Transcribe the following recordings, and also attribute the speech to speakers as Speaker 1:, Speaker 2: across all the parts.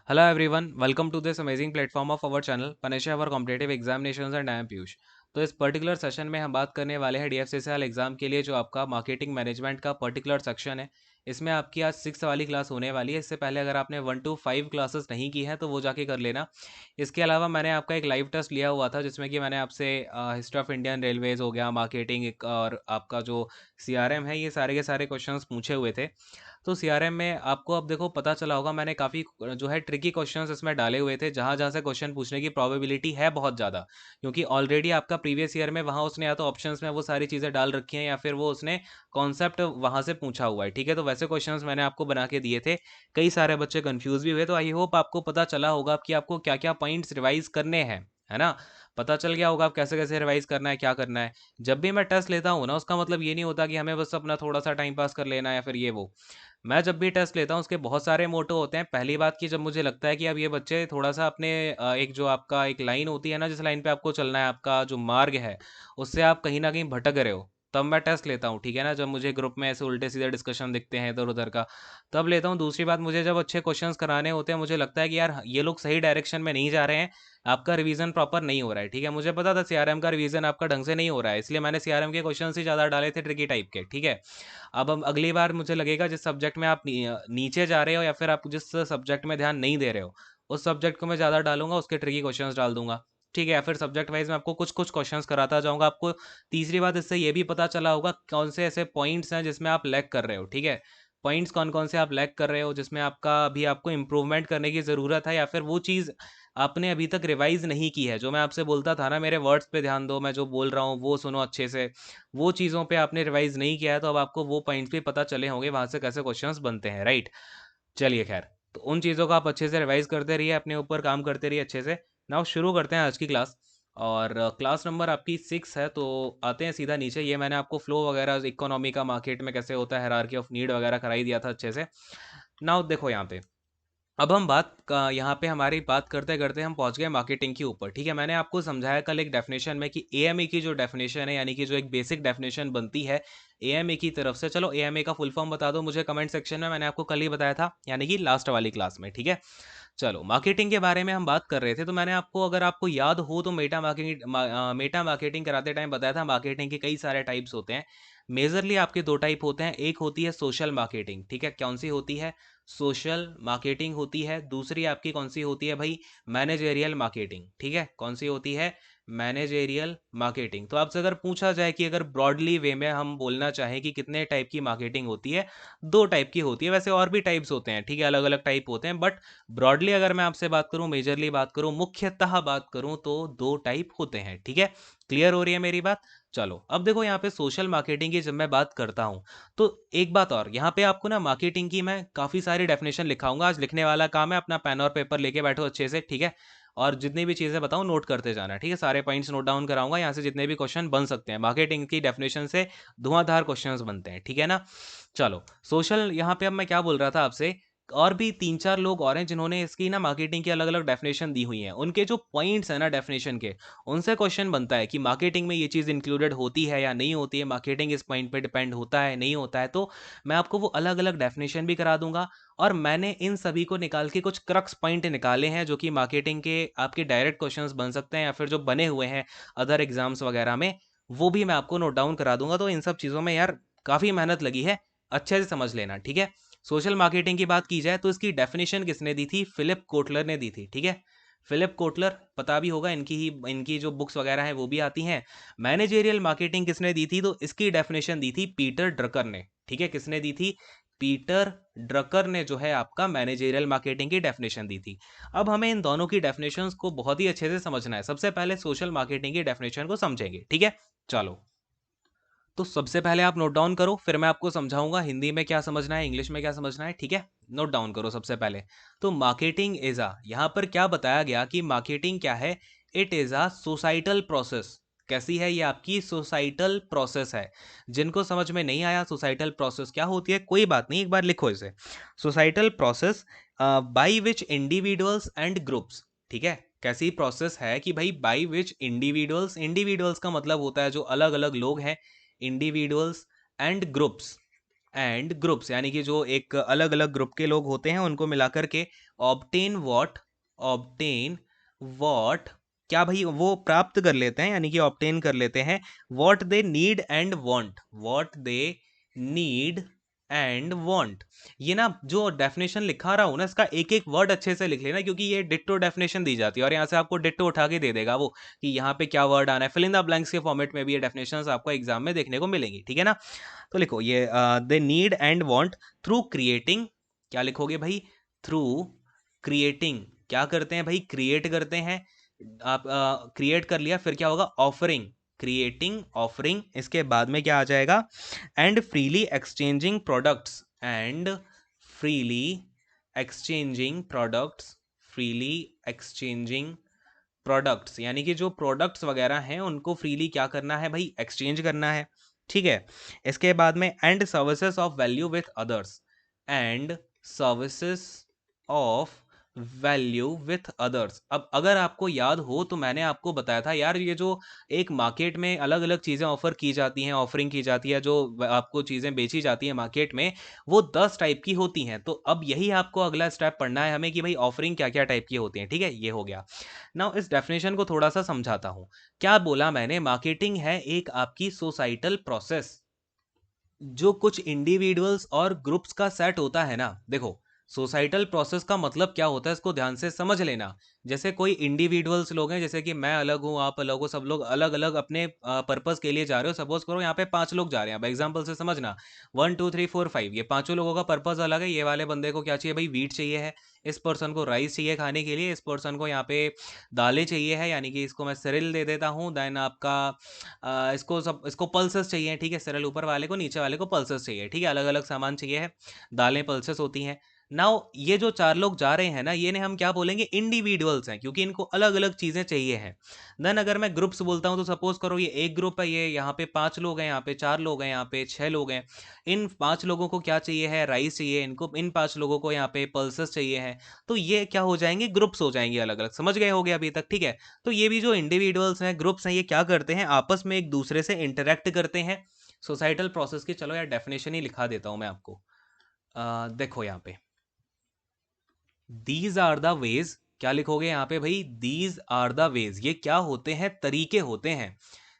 Speaker 1: Hello everyone, welcome to this amazing platform of our channel Panisha for Competitive Examinations and I am Piyush. तो इस particular session में हम बात करने वाले हैं DFCCIL एग्जाम के लिए जो आपका मार्केटिंग मैनेजमेंट का पर्टिकुलर सेक्शन है। इसमें आपकी आज 6 वाली क्लास होने वाली है। इससे पहले अगर आपने 1 to 5 क्लासेस नहीं की है तो वो जाके कर लेना। इसके अलावा मैंने आपका एक लाइव टेस्ट लिया हुआ था जिसमें कि मैंने आपसे हिस्ट्री ऑफ इंडियन रेलवेज हो गया, मार्केटिंग और आपका जो CRM है, ये सारे के सारे क्वेश्चंस पूछे हुए थे। तो सीआरएम में आपको अब देखो पता चला होगा, मैंने काफ़ी जो है ट्रिकी क्वेश्चंस इसमें डाले हुए थे जहाँ जहाँ से क्वेश्चन पूछने की प्रोबेबिलिटी है बहुत ज़्यादा, क्योंकि ऑलरेडी आपका प्रीवियस ईयर में वहाँ उसने या तो ऑप्शंस में वो सारी चीज़ें डाल रखी हैं या फिर वो उसने कॉन्सेप्ट वहाँ से पूछा हुआ है। ठीक है, तो वैसे क्वेश्चंस मैंने आपको बना के दिए थे। कई सारे बच्चे कंफ्यूज भी हुए, तो आई होप आपको पता चला होगा कि आपको क्या क्या पॉइंट्स रिवाइज करने हैं, है ना। पता चल गया होगा आप कैसे कैसे रिवाइज करना है, क्या करना है। जब भी मैं टेस्ट लेता हूँ ना, उसका मतलब ये नहीं होता कि हमें बस अपना थोड़ा सा टाइम पास कर लेना या फिर ये वो। मैं जब भी टेस्ट लेता हूँ उसके बहुत सारे मोटो होते हैं। पहली बात की, जब मुझे लगता है कि अब ये बच्चे थोड़ा सा अपने एक जो आपका एक लाइन होती है ना, जिस लाइन पे आपको चलना है, आपका जो मार्ग है उससे आप कहीं ना कहीं भटक रहे हो, तब मैं टेस्ट लेता हूँ। ठीक है ना, जब मुझे ग्रुप में ऐसे उल्टे सीधे डिस्कशन दिखते हैं इधर उधर का, तब लेता हूँ। दूसरी बात, मुझे जब अच्छे क्वेश्चंस कराने होते हैं, मुझे लगता है कि यार ये लोग सही डायरेक्शन में नहीं जा रहे हैं, आपका रिवीजन प्रॉपर नहीं हो रहा है। ठीक है, मुझे पता था सीआरएम का रिवीजन आपका ढंग से नहीं हो रहा है, इसलिए मैंने सीआरएम के क्वेश्चन ही ज़्यादा डाले थे, ट्रिकी टाइप के। ठीक है, अब हम अगली बार मुझे लगेगा जिस सब्जेक्ट में आप नीचे जा रहे हो या फिर आप जिस सब्जेक्ट में ध्यान नहीं दे रहे हो, उस सब्जेक्ट को मैं ज़्यादा डालूंगा, उसके ट्रिकी क्वेश्चंस डाल दूंगा। ठीक है, या फिर सब्जेक्ट वाइज मैं आपको कुछ कुछ क्वेश्चंस कराता जाऊंगा। आपको तीसरी बात, इससे ये भी पता चला होगा कौन से ऐसे पॉइंट्स हैं जिसमें आप लैग कर रहे हो। ठीक है, पॉइंट्स कौन कौन से आप लैग कर रहे हो जिसमें आपका अभी आपको इंप्रूवमेंट करने की ज़रूरत है, या फिर वो चीज़ आपने अभी तक रिवाइज नहीं की है। जो मैं आपसे बोलता था ना, मेरे वर्ड्स पे ध्यान दो, मैं जो बोल रहा हूँ वो सुनो अच्छे से, वो चीज़ों पे आपने रिवाइज नहीं किया है, तो अब आपको वो पॉइंट्स भी पता चले होंगे वहाँ से कैसे क्वेश्चंस बनते हैं, राइट। चलिए खैर, तो उन चीज़ों को आप अच्छे से रिवाइज करते रहिए, अपने ऊपर काम करते रहिए अच्छे से। नाउ शुरू करते हैं आज की क्लास। और क्लास नंबर आपकी 6 है, तो आते हैं सीधा नीचे। ये मैंने आपको फ्लो वगैरह इकोनॉमी का मार्केट में कैसे होता है, हायरार्की ऑफ नीड वगैरह कराई दिया था अच्छे से। नाउ देखो यहाँ पे, अब हम बात का यहाँ पे हमारी बात करते करते हम पहुँच गए मार्केटिंग के ऊपर। ठीक है, मैंने आपको समझाया कल एक डेफिनेशन में कि एएमए की जो डेफिनेशन है, यानी कि जो एक बेसिक डेफिनेशन बनती है एएमए की तरफ से। चलो एएमए का फुल फॉर्म बता दो मुझे कमेंट सेक्शन में, मैंने आपको कल ही बताया था, यानी कि लास्ट वाली क्लास में। ठीक है, चलो मार्केटिंग के बारे में हम बात कर रहे थे, तो मैंने आपको, अगर आपको याद हो तो, मेटा मार्केटिंग कराते टाइम बताया था मार्केटिंग के कई सारे टाइप्स होते हैं। मेजरली आपके दो टाइप होते हैं, एक होती है सोशल मार्केटिंग। ठीक है, कौन सी होती है? सोशल मार्केटिंग होती है। दूसरी आपकी कौन सी होती है भाई? Managerial marketing. ठीक है, कौन सी होती है? Managerial marketing. तो आपसे अगर पूछा जाए कि अगर ब्रॉडली वे में हम बोलना चाहें कि कितने टाइप की मार्केटिंग होती है, दो टाइप की होती है। वैसे और भी टाइप्स होते हैं, ठीक है, अलग अलग टाइप होते हैं, बट ब्रॉडली अगर मैं आपसे बात करूं, मेजरली बात करूं, मुख्यतः बात करूं, तो दो टाइप होते हैं। ठीक है, क्लियर हो रही है मेरी बात? चलो अब देखो, यहाँ पे सोशल मार्केटिंग की जब मैं बात करता हूँ, तो एक बात और, यहाँ पे आपको ना मार्केटिंग की मैं काफ़ी सारी डेफिनेशन लिखाऊंगा। आज लिखने वाला काम है, अपना पेन और पेपर लेके बैठो अच्छे से। ठीक है, और जितनी भी चीज़ें बताऊँ नोट करते जाना। ठीक है, सारे पॉइंट्स नोट डाउन कराऊंगा, यहाँ से जितने भी क्वेश्चन बन सकते हैं मार्केटिंग की डेफिनेशन से, धुआंधार क्वेश्चंस बनते हैं। ठीक है ना। चलो सोशल, यहाँ पे अब मैं क्या बोल रहा था आपसे, और भी तीन चार लोग और हैं जिन्होंने इसकी ना मार्केटिंग की अलग अलग डेफिनेशन दी हुई है। उनके जो पॉइंट्स हैं ना डेफिनेशन के, उनसे क्वेश्चन बनता है कि मार्केटिंग में ये चीज़ इंक्लूडेड होती है या नहीं होती है, मार्केटिंग इस पॉइंट पे डिपेंड होता है नहीं होता है। तो मैं आपको वो अलग अलग डेफिनेशन भी करा दूंगा, और मैंने इन सभी को निकाल के कुछ क्रक्स पॉइंट निकाले हैं जो कि मार्केटिंग के आपके डायरेक्ट क्वेश्चंस बन सकते हैं, या फिर जो बने हुए हैं अदर एग्जाम्स वगैरह में, वो भी मैं आपको नोट डाउन करा दूंगा। तो इन सब चीज़ों में यार काफ़ी मेहनत लगी है, अच्छे से समझ लेना। ठीक है, सोशल मार्केटिंग की बात की जाए तो इसकी डेफिनेशन किसने दी थी? फिलिप कोटलर ने दी थी। ठीक है, फिलिप कोटलर, पता भी होगा, इनकी जो बुक्स वगैरह हैं वो भी आती हैं। मैनेजेरियल मार्केटिंग किसने दी थी? तो इसकी डेफिनेशन दी थी पीटर ड्रकर ने। ठीक है, किसने दी थी? पीटर ड्रकर ने जो है आपका मैनेजेरियल मार्केटिंग की डेफिनेशन दी थी। अब हमें इन दोनों की डेफिनेशंस को बहुत ही अच्छे से समझना है। सबसे पहले सोशल मार्केटिंग की डेफिनेशन को समझेंगे। ठीक है, चलो, तो सबसे पहले आप नोट डाउन करो, फिर मैं आपको समझाऊंगा हिंदी में क्या समझना है, इंग्लिश में क्या समझना है। ठीक है, नोट डाउन करो सबसे पहले। तो मार्केटिंग इज आ, यहां पर क्या बताया गया कि मार्केटिंग क्या है? It is a societal process. कैसी है ये? आपकी सोसाइटल प्रोसेस है। जिनको समझ में नहीं आया सोसाइटल प्रोसेस क्या होती है, कोई बात नहीं, एक बार लिखो इसे। Societal process by which individuals and groups. ठीक है, कैसी प्रोसेस है कि भाई बाई विच इंडिविजुअल्स, इंडिविजुअल्स का मतलब होता है जो अलग अलग लोग हैं, individuals and groups, and groups, यानी कि जो एक अलग अलग ग्रुप के लोग होते हैं उनको मिलाकर के ऑब्टेन वॉट, क्या भाई वो प्राप्त कर लेते हैं, यानी कि ऑब्टेन कर लेते हैं what they need and want, what they need and want. ये ना जो डेफिनेशन लिखा रहा हूं ना, इसका एक एक वर्ड अच्छे से लिख लेना, क्योंकि ये डिट्टो डेफिनेशन दी जाती है और यहाँ से आपको डिट्टो उठा के दे देगा वो कि यहाँ पे क्या वर्ड आना है। फिल इन द ब्लैंक्स के फॉर्मेट में भी ये डेफिनेशंस आपको एग्जाम में देखने को मिलेंगी, ठीक है ना। तो लिखो ये they need and want through creating, क्या लिखोगे भाई, थ्रू क्रिएटिंग, क्या करते हैं भाई, क्रिएट करते हैं। आप क्रिएट कर लिया, फिर क्या होगा, ऑफरिंग, क्रिएटिंग ऑफरिंग, इसके बाद में क्या आ जाएगा, and freely exchanging products, and freely exchanging products, freely exchanging products, यानी कि जो प्रोडक्ट्स वगैरह हैं उनको फ्रीली क्या करना है भाई, एक्सचेंज करना है, ठीक है। इसके बाद में and services of value with others, and services of value with others. अब अगर आपको याद हो तो मैंने आपको बताया था यार, ये जो एक मार्केट में अलग अलग चीज़ें ऑफर की जाती हैं, ऑफरिंग की जाती है, जो आपको चीज़ें बेची जाती हैं मार्केट में, वो 10 टाइप की होती हैं। तो अब यही आपको अगला स्टेप पढ़ना है हमें कि भाई ऑफरिंग क्या क्या टाइप की होती हैं, ठीक है, ये हो गया। नाउ इस डेफिनेशन को थोड़ा सा समझाता हूं। क्या बोला मैंने, मार्केटिंग है एक आपकी सोसाइटल प्रोसेस, जो कुछ इंडिविजुअल्स और ग्रुप्स का सेट होता है ना। देखो, सोसाइटल प्रोसेस का मतलब क्या होता है, इसको ध्यान से समझ लेना। जैसे कोई इंडिविजुअल्स लोग हैं, जैसे कि मैं अलग हूँ, आप अलग हो, सब लोग अलग अलग अपने पर्पस के लिए जा रहे हो। सपोज करो यहाँ पे 5 लोग जा रहे हैं, अब एग्जाम्पल से समझना, 1 2 3 4 5, ये पांचों लोगों का पर्पस अलग है। ये वाले बंदे को क्या चाहिए भाई, वीट चाहिए है, इस पर्सन को राइस चाहिए खाने के लिए, इस पर्सन को यहाँ पे दालें चाहिए है, यानी कि इसको मैं सिरिल दे देता हूँ। देन आपका इसको पल्सेस चाहिए, ठीक है, सिरिल ऊपर वाले को, नीचे वाले को पल्सेस चाहिए, ठीक है, अलग अलग सामान चाहिए है, दालें पल्सेस होती हैं। नाउ ये जो 4 लोग जा रहे हैं ना, ये ने हम क्या बोलेंगे, इंडिविजुअल्स हैं, क्योंकि इनको अलग अलग चीज़ें चाहिए हैं। देन अगर मैं ग्रुप्स बोलता हूँ तो सपोज करो ये एक ग्रुप है, ये यहाँ पे 5 लोग हैं, यहाँ पे 4 लोग हैं, यहाँ पे 6 लोग हैं। इन 5 लोगों को क्या चाहिए है, राइस चाहिए, इनको इन 5 लोगों को यहाँ पे पल्सेस चाहिए है। तो ये क्या हो जाएंगे, ग्रुप्स हो जाएंगे अलग अलग। समझ गए होगे अभी तक, ठीक है। तो ये भी जो इंडिविजुअल्स हैं, ग्रुप्स हैं, ये क्या करते हैं, आपस में एक दूसरे से इंटरेक्ट करते हैं सोसाइटल प्रोसेस की। चलो यार डेफिनेशन ही लिखा देता हूं मैं आपको। देखो यहाँ पे, दीज आर द वेज, क्या लिखोगे यहाँ पे भाई, दीज आर द वेज, ये क्या होते हैं, तरीके होते हैं।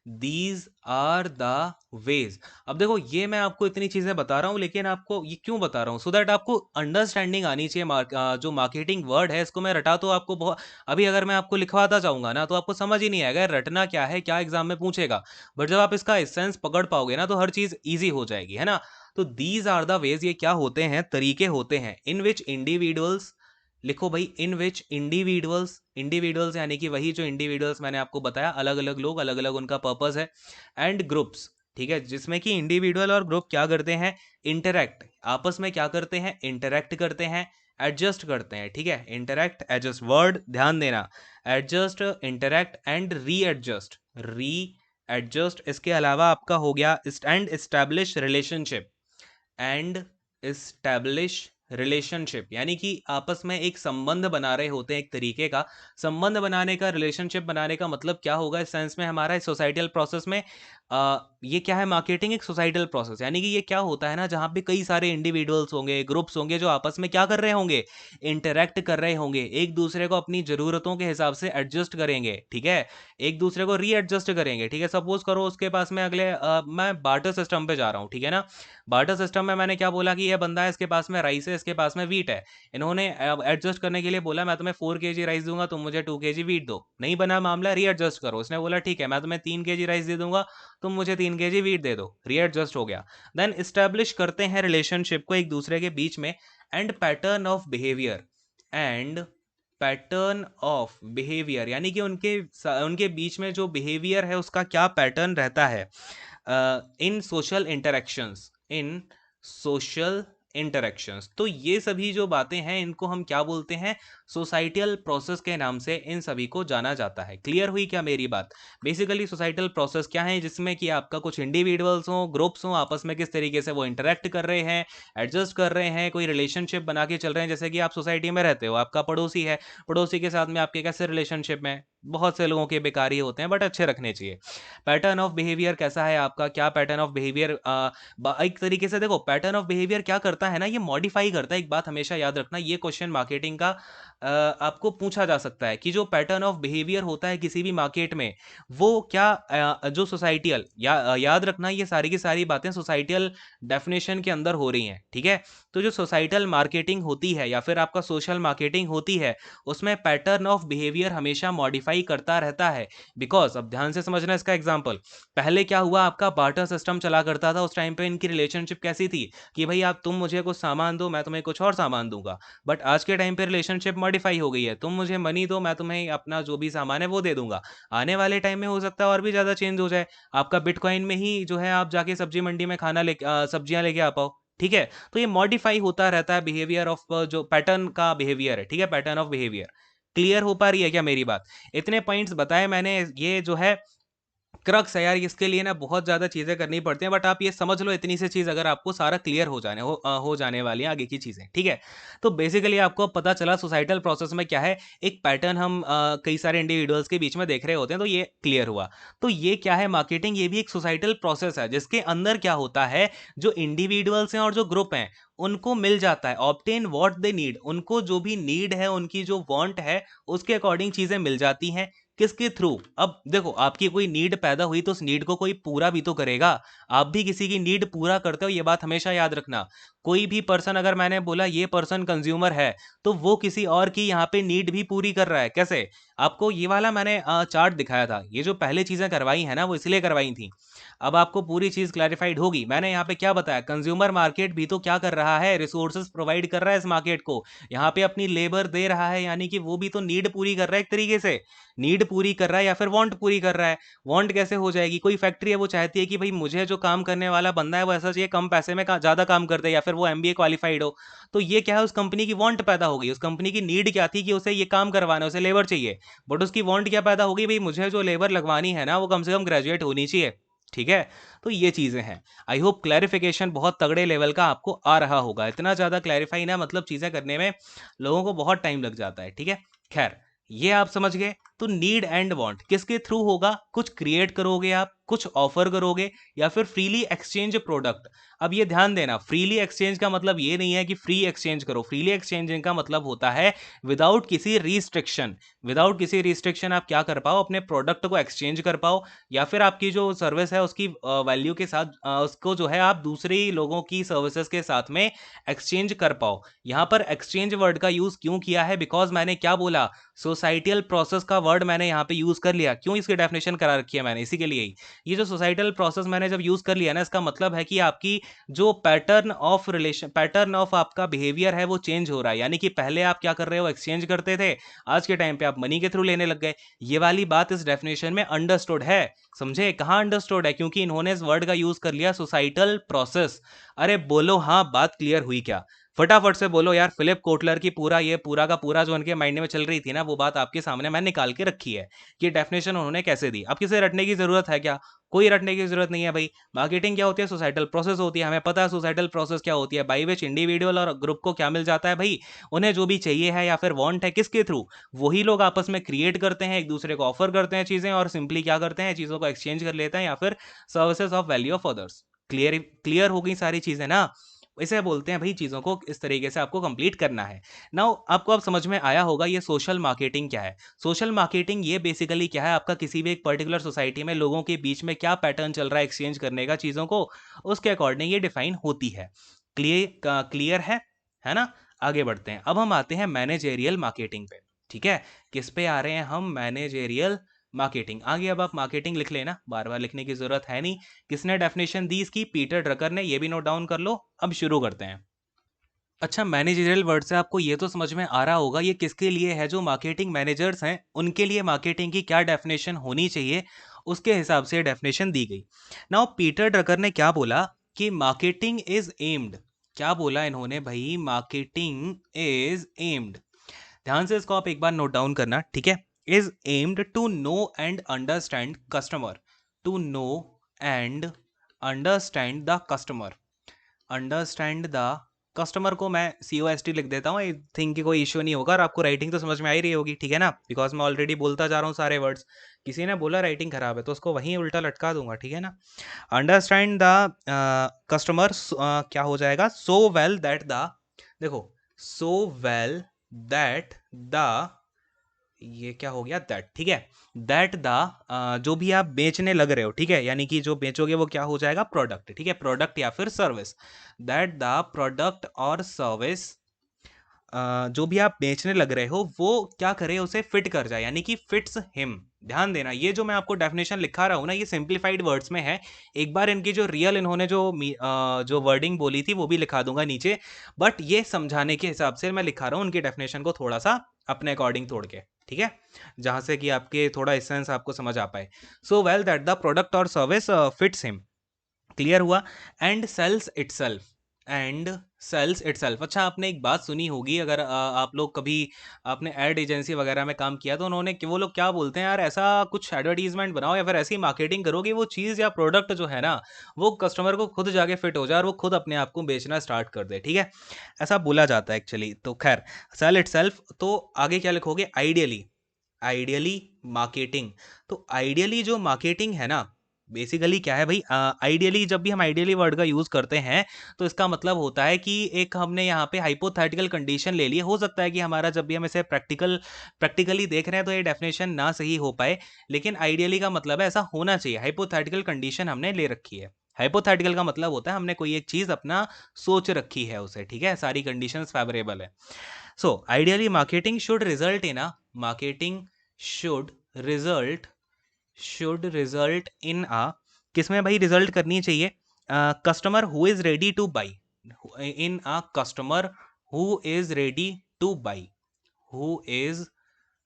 Speaker 1: These are the ways. अब देखो, ये मैं आपको इतनी चीजें बता रहा हूं, लेकिन आपको ये क्यों बता रहा हूं, सो दैट आपको अंडरस्टैंडिंग आनी चाहिए। जो मार्केटिंग वर्ड है, इसको मैं रटा तो आपको बहुत, अभी अगर मैं आपको लिखवाता जाऊंगा ना तो आपको समझ ही नहीं आएगा रटना क्या है, क्या एग्जाम में पूछेगा। बट जब आप इसका एसेंस पकड़ पाओगे ना, तो हर चीज ईजी हो जाएगी, है ना। तो दीज आर द वेज, ये क्या होते हैं, तरीके होते हैं, इन विच इंडिविजुअल्स, लिखो भाई, इन विच इंडिविजुअल्स, इंडिविजुअल्स यानी कि वही जो इंडिविजुअल्स मैंने आपको बताया, अलग अलग लोग, अलग अलग उनका पर्पस है, एंड ग्रुप्स, ठीक है, जिसमें कि इंडिविजुअल और ग्रुप क्या करते हैं, इंटरैक्ट, आपस में क्या करते हैं, इंटरैक्ट करते हैं, एडजस्ट करते हैं, ठीक है, इंटरैक्ट एडजस्ट, वर्ड ध्यान देना, adjust, interact and re adjust, री एडजस्ट। इसके अलावा आपका हो गया and establish relationship, and establish relationship, यानी कि आपस में एक संबंध बना रहे होते हैं, एक तरीके का संबंध बनाने का, रिलेशनशिप बनाने का मतलब क्या होगा इस सेंस में हमारा, इस सोसाइटल प्रोसेस में। ये क्या है, मार्केटिंग एक सोसाइटल प्रोसेस, यानी कि ये क्या होता है ना, जहाँ पे कई सारे इंडिविजुअल्स होंगे, ग्रुप्स होंगे, जो आपस में क्या कर रहे होंगे, इंटरैक्ट कर रहे होंगे, एक दूसरे को अपनी जरूरतों के हिसाब से एडजस्ट करेंगे, ठीक है, एक दूसरे को री एडजस्ट करेंगे, ठीक है। सपोज करो उसके पास में अगले मैं बार्टर सिस्टम पे जा रहा हूँ, ठीक है ना। बार्टर सिस्टम में मैंने क्या बोला कि यह बंदा है, इसके पास में राइस है, इसके पास में वीट है, इन्होंने एडजस्ट करने के लिए बोला मैं तुम्हें 4 kg राइस दूंगा, तुम मुझे 2 kg वीट दो, नहीं बना मामला, रीएडजस्ट करो। उसने बोला ठीक है, मैं तुम्हें 3 kg राइस दे दूंगा, तुम मुझे 3 kg वीट दे दो, रीएडजस्ट हो गया। देन इस्टेब्लिश करते हैं रिलेशनशिप को एक दूसरे के बीच में, and pattern of behaviour, and pattern of behaviour, यानी कि उनके उनके बीच में जो बिहेवियर है उसका क्या पैटर्न रहता है, इन सोशल इंटरेक्शंस, इन सोशल इंटरेक्शंस। तो ये सभी जो बातें हैं, इनको हम क्या बोलते हैं, सोसाइटल प्रोसेस के नाम से इन सभी को जाना जाता है। क्लियर हुई क्या मेरी बात। बेसिकली सोसाइटल प्रोसेस क्या है, जिसमें कि आपका कुछ इंडिविजुअल्स हों, ग्रुप्स हों, आपस में किस तरीके से वो इंटरेक्ट कर रहे हैं, एडजस्ट कर रहे हैं, कोई रिलेशनशिप बना के चल रहे हैं। जैसे कि आप सोसाइटी में रहते हो, आपका पड़ोसी है, पड़ोसी के साथ में आपके कैसे रिलेशनशिप में, बहुत से लोगों के बेकार ही होते हैं, बट अच्छे रखने चाहिए। पैटर्न ऑफ बिहेवियर कैसा है आपका, क्या पैटर्न ऑफ बिहेवियर, एक तरीके से देखो पैटर्न ऑफ बिहेवियर क्या करता है ना, ये मॉडिफाई करता है। एक बात हमेशा याद रखना, ये क्वेश्चन मार्केटिंग का आपको पूछा जा सकता है कि जो पैटर्न ऑफ बिहेवियर होता है किसी भी मार्केट में, वो क्या जो सोसाइटियल याद रखना, ये सारी की सारी बातें सोसाइटियल डेफिनेशन के अंदर हो रही हैं, ठीक है। तो जो सोसाइटल मार्केटिंग होती है या फिर आपका सोशल मार्केटिंग होती है, उसमें पैटर्न ऑफ बिहेवियर हमेशा मॉडिफाई करता रहता है। बिकॉज अब ध्यान से समझना इसका एग्जांपल, पहले क्या हुआ, आपका बार्टर सिस्टम चला करता था। उस टाइम पे इनकी रिलेशनशिप कैसी थी कि भाई आप तुम मुझे कुछ सामान दो, मैं तुम्हें कुछ और सामान दूंगा। बट आज के टाइम पे रिलेशनशिप मॉडिफाई हो गई है, तुम मुझे मनी दो, मैं तुम्हें अपना जो भी सामान है वो दे दूंगा। आने वाले टाइम में हो सकता है और भी ज्यादा चेंज हो जाए, आपका बिटकॉइन में ही जो है आप जाके सब्जी मंडी में सब्जियां लेके आ पाओ, ठीक है। तो ये मॉडिफाई होता रहता है बिहेवियर ऑफ जो पैटर्न का बिहेवियर है, ठीक है, पैटर्न ऑफ बिहेवियर। क्लियर हो पा रही है क्या मेरी बात? इतने पॉइंट्स बताए मैंने, ये जो है क्रक्स है यार, इसके लिए ना बहुत ज़्यादा चीज़ें करनी पड़ती हैं, बट आप ये समझ लो इतनी सी चीज़ अगर आपको सारा क्लियर हो जाने वाली है आगे की चीज़ें, ठीक है। तो बेसिकली आपको पता चला सोसाइटल प्रोसेस में क्या है, एक पैटर्न हम कई सारे इंडिविजुअल्स के बीच में देख रहे होते हैं, तो ये क्लियर हुआ। तो ये क्या है, मार्केटिंग ये भी एक सोसाइटल प्रोसेस है, जिसके अंदर क्या होता है, जो इंडिविजुअल्स हैं और जो ग्रुप हैं, उनको मिल जाता है ऑब्टेन व्हाट दे नीड, उनको जो भी नीड है, उनकी जो वांट है, उसके अकॉर्डिंग चीज़ें मिल जाती हैं। किसके थ्रू? अब देखो आपकी कोई नीड पैदा हुई तो उस नीड को कोई पूरा भी तो करेगा। आप भी किसी की नीड पूरा करते हो, ये बात हमेशा याद रखना। कोई भी पर्सन, अगर मैंने बोला ये पर्सन कंज्यूमर है, तो वो किसी और की यहाँ पे नीड भी पूरी कर रहा है। कैसे? आपको ये वाला मैंने चार्ट दिखाया था, ये जो पहले चीजें करवाई है ना, वो इसलिए करवाई थी। अब आपको पूरी चीज क्लैरिफाइड होगी। मैंने यहाँ पे क्या बताया, कंज्यूमर मार्केट भी तो क्या कर रहा है, रिसोर्सेज प्रोवाइड कर रहा है इस मार्केट को, यहाँ पे अपनी लेबर दे रहा है, यानी कि वो भी तो नीड पूरी कर रहा है एक तरीके से। नीड पूरी कर रहा है या फिर वांट पूरी कर रहा है। वांट कैसे हो जाएगी, कोई फैक्ट्री है वो चाहती है कि भाई मुझे जो काम करने वाला बंदा है वो ऐसा चाहिए कम पैसे में ज्यादा काम करते हैं, या फिर वो एमबीए क्वालिफाइड हो। तो ये क्या है, उस कंपनी की वांट पैदा हो गई। उस कंपनी की नीड क्या थी कि उसे ये काम करवाना, उसे लेबर चाहिए। बट उसकी वांट क्या पैदा हो गई, भाई मुझे जो लेबर लगवानी है ना, वो कम से कम ग्रेजुएट होनी चाहिए, ठीक है। तो ये चीजें हैं। आई होप क्लैरिफिकेशन बहुत तगड़े लेवल का आपको आ रहा होगा। इतना ज्यादा क्लैरिफाई ना, मतलब चीजें करने में लोगों को बहुत टाइम लग जाता है, ठीक है। खैर, ये आप समझ गए। तो नीड एंड वांट किसके थ्रू होगा, कुछ क्रिएट करोगे आप, कुछ ऑफर करोगे, या फिर फ्रीली एक्सचेंज प्रोडक्ट। अब ये ध्यान देना, फ्रीली एक्सचेंज का मतलब ये नहीं है कि फ्री एक्सचेंज करो। फ्रीली एक्सचेंजिंग का मतलब होता है विदाउट किसी रिस्ट्रिक्शन। विदाउट किसी रिस्ट्रिक्शन आप क्या कर पाओ, अपने प्रोडक्ट को एक्सचेंज कर पाओ, या फिर आपकी जो सर्विस है उसकी वैल्यू के साथ उसको जो है आप दूसरे लोगों की सर्विसेज के साथ में एक्सचेंज कर पाओ। यहां पर एक्सचेंज वर्ड का यूज क्यों किया है, बिकॉज मैंने क्या बोला, सोसाइटियल प्रोसेस का वर्ड मैंने यहाँ पे यूज कर लिया। क्यों, इसकी डेफिनेशन करा रखी है मैंने, इसी के लिए ही। ये जो सोसाइटल प्रोसेस मैंने जब यूज कर लिया ना, इसका मतलब है कि आपकी जो पैटर्न ऑफ आपका बिहेवियर है वो चेंज हो रहा है। यानी कि पहले आप क्या कर रहे हो, एक्सचेंज करते थे, आज के टाइम पे आप मनी के थ्रू लेने लग गए। ये वाली बात इस डेफिनेशन में अंडरस्टूड है। समझे, कहाँ अंडरस्टूड है, क्योंकि इन्होंने इस वर्ड का यूज कर लिया, सोसाइटल प्रोसेस। अरे बोलो हाँ, बात क्लियर हुई क्या? फटाफट से बोलो यार। फिलिप कोटलर की पूरा का पूरा जो उनके माइंड में चल रही थी ना, वो बात आपके सामने मैं निकाल के रखी है कि डेफिनेशन उन्होंने कैसे दी। अब किसे रटने की जरूरत है क्या? कोई रटने की जरूरत नहीं है भाई। मार्केटिंग क्या होती है, सोसाइटल प्रोसेस होती है। हमें पता है सोसाइटल प्रोसेस क्या होती है, बाई विच इंडिविजुअल और ग्रुप को क्या मिल जाता है भाई, उन्हें जो भी चाहिए है या फिर वांट है, किसके थ्रू, वही लोग आपस में क्रिएट करते हैं, एक दूसरे को ऑफर करते हैं चीजें, और सिंपली क्या करते हैं, चीजों को एक्सचेंज कर लेते हैं, या फिर services of value of others. Clear clear हो गई सारी चीजें ना? इसे बोलते हैं भाई, चीजों को इस तरीके से आपको कंप्लीट करना है। नाउ आपको अब समझ में आया होगा ये सोशल मार्केटिंग क्या है। सोशल मार्केटिंग ये बेसिकली क्या है, आपका किसी भी एक पर्टिकुलर सोसाइटी में लोगों के बीच में क्या पैटर्न चल रहा है एक्सचेंज करने का चीजों को, उसके अकॉर्डिंग ये डिफाइन होती है। क्लियर है ना? आगे बढ़ते हैं। अब हम आते हैं मैनेजेरियल मार्केटिंग पे, ठीक है। किस पे आ रहे हैं हम, मैनेजेरियल मार्केटिंग। आगे अब आप मार्केटिंग लिख लेना, बार बार लिखने की जरूरत है नहीं। किसने डेफिनेशन दी इसकी, पीटर ड्रकर ने, ये भी नोट डाउन कर लो। अब शुरू करते हैं। अच्छा, मैनेजरियल वर्ड से आपको ये तो समझ में आ रहा होगा ये किसके लिए है, जो मार्केटिंग मैनेजर्स हैं उनके लिए मार्केटिंग की क्या डेफिनेशन होनी चाहिए, उसके हिसाब से डेफिनेशन दी गई। नाउ पीटर ड्रकर ने क्या बोला कि मार्केटिंग इज एम्ड। क्या बोला इन्होंने भाई, मार्केटिंग इज एम्ड। ध्यान से इसको आप एक बार नोट डाउन करना, ठीक है। Is aimed to know and understand customer, to know and understand the customer, understand the customer को मैं COST लिख देता हूँ, आई थिंक कि कोई इश्यू नहीं होगा, और आपको राइटिंग तो समझ में आ ही रही होगी, ठीक है ना, बिकॉज मैं ऑलरेडी बोलता जा रहा हूँ सारे वर्ड्स। किसी ने बोला राइटिंग खराब है तो उसको वहीं उल्टा लटका दूंगा, ठीक है ना। अंडरस्टैंड द कस्टमर, क्या हो जाएगा, सो वेल दैट द, देखो, सो वेल दैट द, ये क्या हो गया, दैट, ठीक है, दैट द, जो भी आप बेचने लग रहे हो, ठीक है, यानी कि जो बेचोगे वो क्या हो जाएगा, प्रोडक्ट, ठीक है, प्रोडक्ट या फिर सर्विस, दैट द प्रोडक्ट और सर्विस, जो भी आप बेचने लग रहे हो वो क्या करे, उसे फिट कर जाए, यानी कि फिट्स हिम। ध्यान देना, ये जो मैं आपको डेफिनेशन लिखा रहा हूँ ना, ये सिंप्लीफाइड वर्ड्स में है। एक बार इनकी जो रियल इन्होंने जो वर्डिंग बोली थी वो भी लिखा दूंगा नीचे, बट ये समझाने के हिसाब से मैं लिखा रहा हूँ उनकी डेफिनेशन को थोड़ा सा अपने अकॉर्डिंग तोड़ के, ठीक है, जहां से कि आपके थोड़ा एसेंस आपको समझ आ पाए। So well that the product और सर्विस फिट्स हिम, क्लियर हुआ। And sales itself, and sales itself. अच्छा, आपने एक बात सुनी होगी, अगर आप लोग कभी आपने एड एजेंसी वगैरह में काम किया तो उन्होंने, वो लोग क्या बोलते हैं यार, ऐसा कुछ एडवर्टीजमेंट बनाओ या फिर ऐसी मार्केटिंग करो कि वो चीज़ या प्रोडक्ट जो है ना, वो कस्टमर को खुद जाके फिट हो जाए और वो खुद अपने आप को बेचना स्टार्ट कर दे, ठीक है, ऐसा बोला जाता है एक्चुअली। तो खैर, सेल इटसेल्फ, तो आगे क्या लिखोगे, आइडियली, आइडियली मार्केटिंग। तो आइडियली जो मार्केटिंग है ना, बेसिकली क्या है भाई, आइडियली जब भी हम आइडियली वर्ड का यूज करते हैं तो इसका मतलब होता है कि एक हमने यहाँ पे हाइपोथेटिकल कंडीशन ले ली है। हो सकता है कि हमारा जब भी हम इसे प्रैक्टिकली देख रहे हैं तो ये डेफिनेशन ना सही हो पाए, लेकिन आइडियली का मतलब है ऐसा होना चाहिए। हाइपोथेटिकल कंडीशन हमने ले रखी है। हाइपोथेटिकल का मतलब होता है हमने कोई एक चीज अपना सोच रखी है उसे, ठीक है, सारी कंडीशंस फेवरेबल है। So ideally marketing should result in a, marketing should result, should result in a, किसमें भाई रिजल्ट करनी चाहिए, customer who is ready two by, in a customer who is ready two by, who is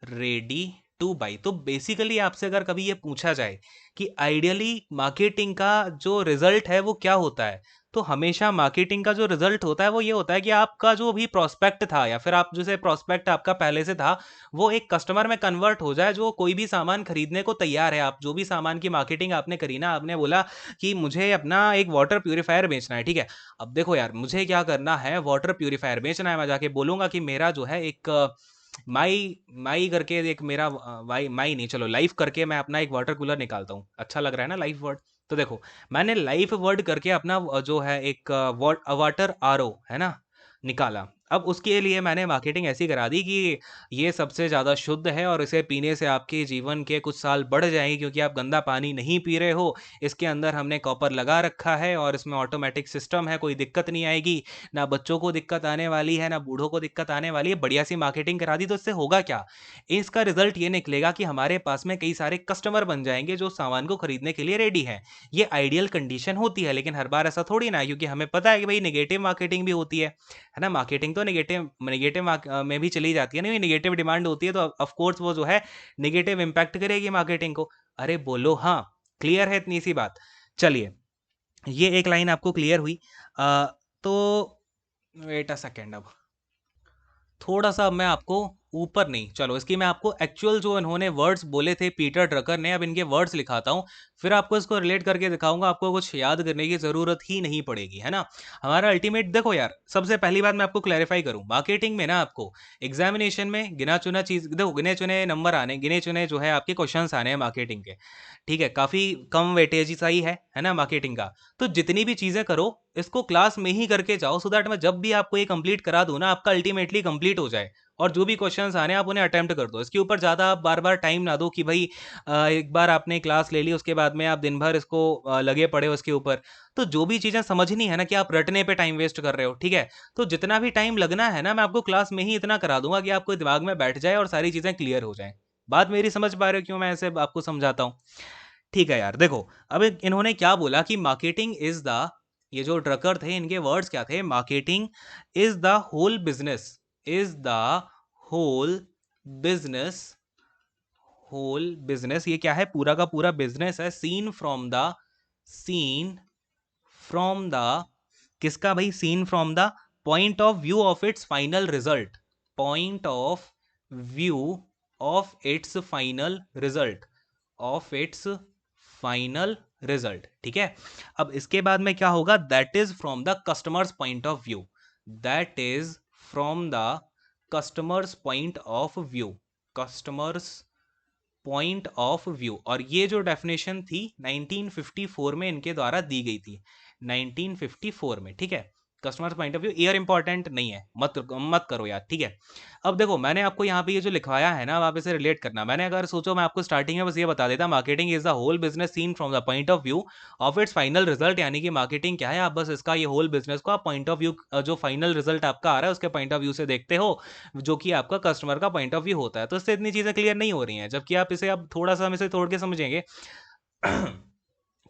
Speaker 1: ready two by. तो basically आपसे अगर कभी ये पूछा जाए कि आइडियली मार्केटिंग का जो रिजल्ट है वो क्या होता है, तो हमेशा मार्केटिंग का जो रिजल्ट होता है वो ये होता है कि आपका जो भी प्रोस्पेक्ट था या फिर आप जैसे प्रोस्पेक्ट आपका पहले से था वो एक कस्टमर में कन्वर्ट हो जाए, जो कोई भी सामान खरीदने को तैयार है। आप जो भी सामान की मार्केटिंग आपने करी ना, आपने बोला कि मुझे अपना एक वाटर प्यूरिफायर बेचना है, ठीक है, अब देखो यार मुझे क्या करना है, वाटर प्यूरिफायर बेचना है, मैं जाके बोलूंगा कि मेरा जो है एक माई माई करके एक मेरा वाई माई नहीं, चलो लाइफ करके मैं अपना एक वाटर कूलर निकालता हूँ, अच्छा लग रहा है ना लाइफ वर्ड। तो देखो, मैंने लाइफ वर्ड करके अपना जो है एक वाटर RO है ना निकाला। अब उसके लिए मैंने मार्केटिंग ऐसी करा दी कि ये सबसे ज़्यादा शुद्ध है और इसे पीने से आपके जीवन के कुछ साल बढ़ जाएंगे, क्योंकि आप गंदा पानी नहीं पी रहे हो। इसके अंदर हमने कॉपर लगा रखा है और इसमें ऑटोमेटिक सिस्टम है, कोई दिक्कत नहीं आएगी, ना बच्चों को दिक्कत आने वाली है ना बूढ़ों को दिक्कत आने वाली है। बढ़िया सी मार्केटिंग करा दी तो इससे होगा क्या, इसका रिजल्ट ये निकलेगा कि हमारे पास में कई सारे कस्टमर बन जाएंगे जो सामान को खरीदने के लिए रेडी हैं। ये आइडियल कंडीशन होती है, लेकिन हर बार ऐसा थोड़ी ना है, क्योंकि हमें पता है कि भाई नेगेटिव मार्केटिंग भी होती है ना। मार्केटिंग तो नेगेटिव नेगेटिव में भी चली जाती है, नहीं नेगेटिव डिमांड होती है तो ऑफ कोर्स वो जो है नेगेटिव इंपैक्ट करेगी मार्केटिंग को। अरे बोलो हाँ, क्लियर है इतनी सी बात। चलिए, ये एक लाइन आपको क्लियर हुई। तो वेट अ सेकेंड, अब थोड़ा सा मैं आपको ऊपर नहीं, चलो इसकी मैं आपको एक्चुअल जो इन्होंने वर्ड्स बोले थे पीटर ड्रकर ने, अब इनके वर्ड्स लिखाता हूँ, फिर आपको इसको रिलेट करके दिखाऊंगा, आपको कुछ याद करने की जरूरत ही नहीं पड़ेगी, है ना। हमारा अल्टीमेट, देखो यार सबसे पहली बात मैं आपको क्लैरिफाई करूं, मार्केटिंग में ना आपको एग्जामिनेशन में गिना चुना चीज, देखो गिने चुने नंबर आने, गिने चुने जो है आपके क्वेश्चन आने हैं मार्केटिंग के, ठीक है, काफी कम वेटेज सा ही है ना मार्केटिंग का। तो जितनी भी चीजें करो इसको क्लास में ही करके जाओ, सो दैट मैं जब भी आपको ये कंप्लीट करा दूं ना, आपका अल्टीमेटली कंप्लीट हो जाए। और जो भी क्वेश्चंस आने आप उन्हें अटेम्प्ट कर दो, इसके ऊपर ज़्यादा आप बार बार टाइम ना दो कि भाई एक बार आपने क्लास ले ली उसके बाद में आप दिन भर इसको लगे पड़े हो इसके ऊपर। तो जो भी चीज़ें समझनी है ना, कि आप रटने पे टाइम वेस्ट कर रहे हो, ठीक है, तो जितना भी टाइम लगना है ना, मैं आपको क्लास में ही इतना करा दूंगा कि आपको दिमाग में बैठ जाए और सारी चीज़ें क्लियर हो जाए। बात मेरी समझ पा रहे हो क्यों मैं ऐसे आपको समझाता हूँ। ठीक है यार, देखो अब इन्होंने क्या बोला कि मार्केटिंग इज द, ये जो ड्रकर थे इनके वर्ड्स क्या थे, marketing is the whole business, is the whole business, whole business, ये क्या है, पूरा का पूरा बिजनेस है, seen from the, seen from the, किसका भाई, seen from the point of view of its final result, point of view of its final result, of its final result, ठीक है। अब इसके बाद में क्या होगा, that is from the customers point of view, that is from the customers point of view, customers point of view. और ये जो डेफिनेशन थी 1954 में इनके द्वारा दी गई थी, 1954 में, ठीक है। Customer point of view, year important नहीं है, मत मत करो यार, ठीक है। अब देखो मैंने आपको यहाँ पे ये जो लिखवाया है ना, अब आप इसे रिलेट करना। मैंने अगर सोचो मैं आपको स्टार्टिंग में बस ये बता देता, marketing is the whole business seen from the point of view of its final result, यानी कि मार्केटिंग क्या है, आप बस इसका ये होल बिजनेस को आप पॉइंट ऑफ व्यू, जो फाइनल रिजल्ट आपका आ रहा है उसके पॉइंट ऑफ व्यू से देखते हो, जो कि आपका कस्टमर का पॉइंट ऑफ व्यू होता है। तो इससे इतनी चीजें क्लियर नहीं हो रही हैं, जबकि आप इसे अब थोड़ा सा हम इसे तोड़ के समझेंगे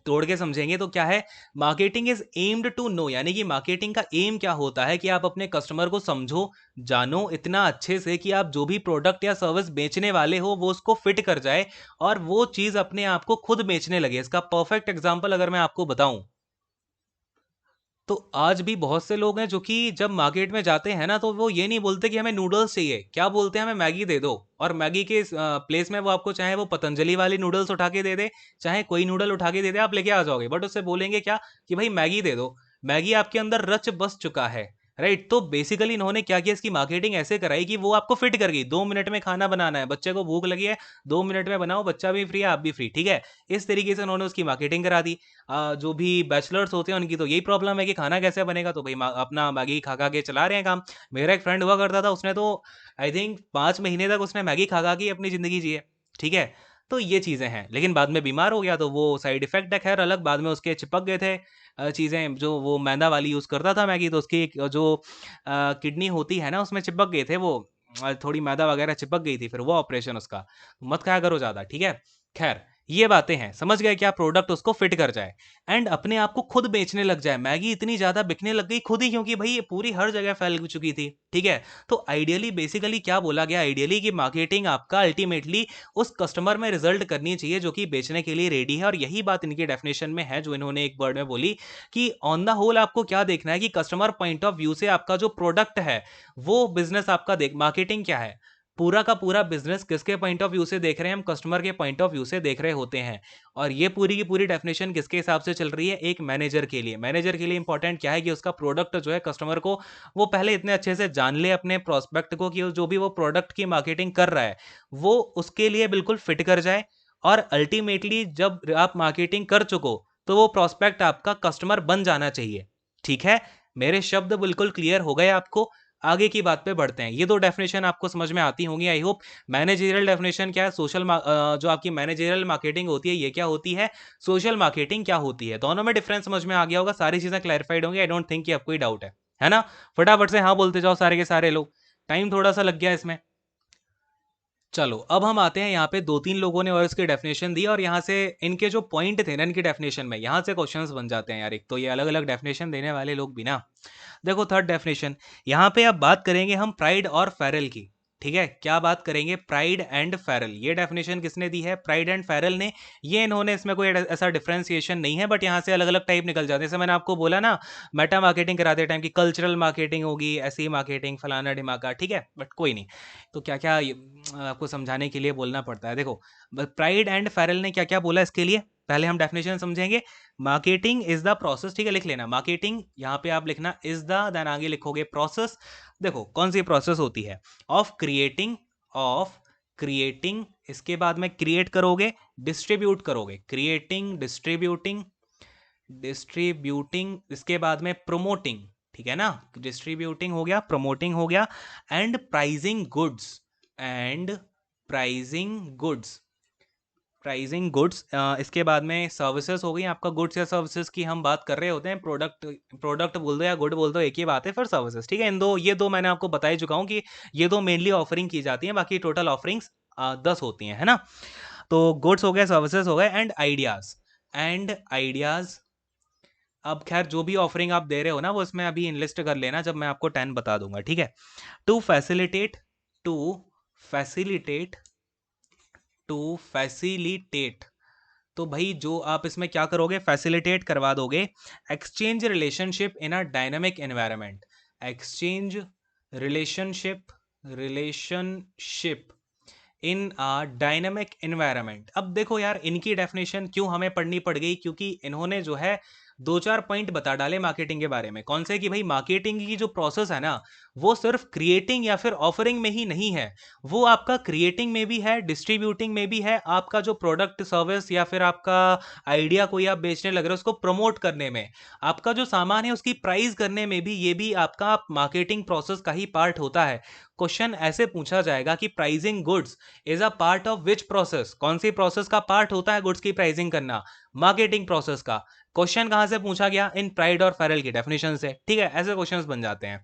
Speaker 1: तोड़ के समझेंगे तो क्या है, marketing is aimed to know, यानी कि मार्केटिंग का एम क्या होता है कि आप अपने कस्टमर को समझो, जानो इतना अच्छे से कि आप जो भी प्रोडक्ट या सर्विस बेचने वाले हो वो उसको फिट कर जाए और वो चीज अपने आप को खुद बेचने लगे। इसका परफेक्ट एग्जांपल अगर मैं आपको बताऊं, तो आज भी बहुत से लोग हैं जो कि जब मार्केट में जाते हैं ना, तो वो ये नहीं बोलते कि हमें नूडल्स चाहिए, क्या बोलते हैं, हमें मैगी दे दो। और मैगी के प्लेस में वो आपको चाहे वो पतंजलि वाली नूडल्स उठा के दे दे, चाहे कोई नूडल उठा के दे दे, आप लेके आ जाओगे, बट उससे बोलेंगे क्या कि भाई मैगी दे दो। मैगी आपके अंदर रच बस चुका है, राइट। तो बेसिकली इन्होंने क्या किया, इसकी मार्केटिंग ऐसे कराई कि वो आपको फिट कर गई। 2 मिनट में खाना बनाना है, बच्चे को भूख लगी है, 2 मिनट में बनाओ, बच्चा भी फ्री है, आप भी फ्री, ठीक है। इस तरीके से उन्होंने उसकी मार्केटिंग करा दी। जो भी बैचलर्स होते हैं उनकी तो यही प्रॉब्लम है कि खाना कैसे बनेगा, तो भाई अपना मैगी खा खा के चला रहे हैं काम। मेरा एक फ्रेंड हुआ करता था, उसने तो आई थिंक 5 महीने तक उसने मैगी खा खा के अपनी ज़िंदगी जी है, ठीक है। तो ये चीज़ें हैं, लेकिन बाद में बीमार हो गया तो वो साइड इफेक्ट है, खैर अलग। बाद में उसके चिपक गए थे चीज़ें, जो वो मैदा वाली यूज़ करता था मैगी, तो उसकी जो किडनी होती है ना उसमें चिपक गए थे वो, थोड़ी मैदा वगैरह चिपक गई थी, फिर वो ऑपरेशन उसका। मत खाया करो ज़्यादा, ठीक है। खैर ये बातें हैं, समझ गए, क्या प्रोडक्ट उसको फिट कर जाए एंड अपने आप को खुद बेचने लग जाए। मैगी इतनी ज्यादा बिकने लग गई खुद ही, क्योंकि भाई ये पूरी हर जगह फैल चुकी थी, ठीक है। तो आइडियली बेसिकली क्या बोला गया, आइडियली कि मार्केटिंग आपका अल्टीमेटली उस कस्टमर में रिजल्ट करनी चाहिए जो कि बेचने के लिए रेडी है। और यही बात इनकी डेफिनेशन में है जो इन्होंने एक वर्ड में बोली कि ऑन द होल आपको क्या देखना है कि कस्टमर पॉइंट ऑफ व्यू से आपका जो प्रोडक्ट है वो बिजनेस आपका देख, मार्केटिंग क्या है, पूरा का पूरा बिजनेस किसके पॉइंट ऑफ व्यू से देख रहे हैं हम, कस्टमर के पॉइंट ऑफ व्यू से देख रहे होते हैं। और ये पूरी की पूरी डेफिनेशन किसके हिसाब से चल रही है, एक मैनेजर के लिए। मैनेजर के लिए इंपॉर्टेंट क्या है कि उसका प्रोडक्ट जो है कस्टमर को वो पहले इतने अच्छे से जान ले अपने प्रोस्पेक्ट को कि जो भी वो प्रोडक्ट की मार्केटिंग कर रहा है वो उसके लिए बिल्कुल फिट कर जाए। और अल्टीमेटली जब आप मार्केटिंग कर चुको तो वो प्रोस्पेक्ट आपका कस्टमर बन जाना चाहिए, ठीक है। मेरे शब्द बिल्कुल क्लियर हो गए आपको, आगे की बात पे बढ़ते हैं। ये दो डेफिनेशन आपको समझ में आती होंगी आई होप। मैनेजरियल डेफिनेशन क्या है, जो आपकी मैनेजरियल मार्केटिंग होती है ये क्या होती है, सोशल मार्केटिंग क्या होती है। दोनों में डिफरेंस समझ में आ गया होगा, सारी चीजें क्लैरिफाइड होंगी, आई डोंट थिंक कि आपको कोई डाउट है ना। फटाफट से हाँ बोलते जाओ सारे के सारे लोग, टाइम थोड़ा सा लग गया इसमें। चलो अब हम आते हैं यहाँ पे, 2-3 लोगों ने और इसकी डेफिनेशन दी, और यहाँ से इनके जो पॉइंट थे ना इनकी डेफिनेशन में, यहाँ से क्वेश्चंस बन जाते हैं यार। एक तो ये अलग अलग डेफिनेशन देने वाले लोग भी ना, देखो थर्ड डेफिनेशन, यहाँ पे अब बात करेंगे हम प्राइड और फेरल की, ठीक है। क्या बात करेंगे, प्राइड एंड फेरल। ये डेफिनेशन किसने दी है, प्राइड एंड फेरल ने। ये इन्होंने, इसमें कोई ऐसा डिफरेंशिएशन नहीं है, बट यहाँ से अलग अलग टाइप निकल जाते हैं। जैसे मैंने आपको बोला ना मेटा मार्केटिंग कराते टाइम की कल्चरल मार्केटिंग होगी, ऐसी मार्केटिंग फलाना ढिमाका, ठीक है, बट कोई नहीं। तो क्या क्या आपको समझाने के लिए बोलना पड़ता है। देखो प्राइड एंड फेरल ने क्या क्या बोला इसके लिए, पहले हम डेफिनेशन समझेंगे। मार्केटिंग इज द प्रोसेस, ठीक है, लिख लेना मार्केटिंग, यहाँ पे आप लिखना इज द, देन आगे लिखोगे प्रोसेस। देखो कौन सी प्रोसेस होती है, ऑफ क्रिएटिंग, इसके बाद में क्रिएट करोगे, डिस्ट्रीब्यूट करोगे, क्रिएटिंग, डिस्ट्रीब्यूटिंग, इसके बाद में प्रोमोटिंग, ठीक है ना। डिस्ट्रीब्यूटिंग हो गया, प्रोमोटिंग हो गया, and pricing goods, and pricing goods, pricing goods. इसके बाद में सर्विसेज हो गई आपका, गुड्स या सर्विसेज की हम बात कर रहे होते हैं। प्रोडक्ट प्रोडक्ट बोल दो या गुड बोल दो, एक ही बात है, फिर सर्विसेज, ठीक है। इन दो, ये दो मैंने आपको बता ही चुका हूँ कि ये दो मेनली ऑफरिंग की जाती है, बाकी टोटल ऑफरिंग्स 10 होती हैं, है ना। तो गुड्स हो गए, सर्विसेज हो गए, एंड आइडियाज। अब खैर जो भी ऑफरिंग आप दे रहे हो ना वो इसमें अभी इनलिस्ट कर लेना जब मैं आपको 10 बता दूंगा, ठीक है। To facilitate, to facilitate, to facilitate, तो भाई जो आप इसमें क्या करोगे, फैसिलिटेट करवा दोगे exchange relationship in a dynamic environment, exchange relationship in a dynamic environment. अब देखो यार इनकी डेफिनेशन क्यों हमें पढ़नी पड़ गई, क्योंकि इन्होंने जो है दो चार पॉइंट बता डाले मार्केटिंग के बारे में। कौन से? कि भाई मार्केटिंग की जो प्रोसेस है ना, वो सिर्फ क्रिएटिंग या फिर ऑफरिंग में ही नहीं है, वो आपका क्रिएटिंग में भी है, डिस्ट्रीब्यूटिंग में भी है, आपका जो प्रोडक्ट सर्विस या फिर आपका आइडिया कोई आप बेचने लग रहे हो उसको प्रमोट करने में, आपका जो सामान है उसकी प्राइस करने में भी, ये भी आपका मार्केटिंग प्रोसेस का ही पार्ट होता है। क्वेश्चन ऐसे पूछा जाएगा कि pricing goods is a part of which process? कौन सी प्रोसेस का पार्ट होता है गुड्स की प्राइसिंग करना? मार्केटिंग प्रोसेस का। क्वेश्चन कहां से पूछा गया? इन प्राइड और फेरल की डेफिनेशन से। ठीक है, ऐसे क्वेश्चंस बन जाते हैं।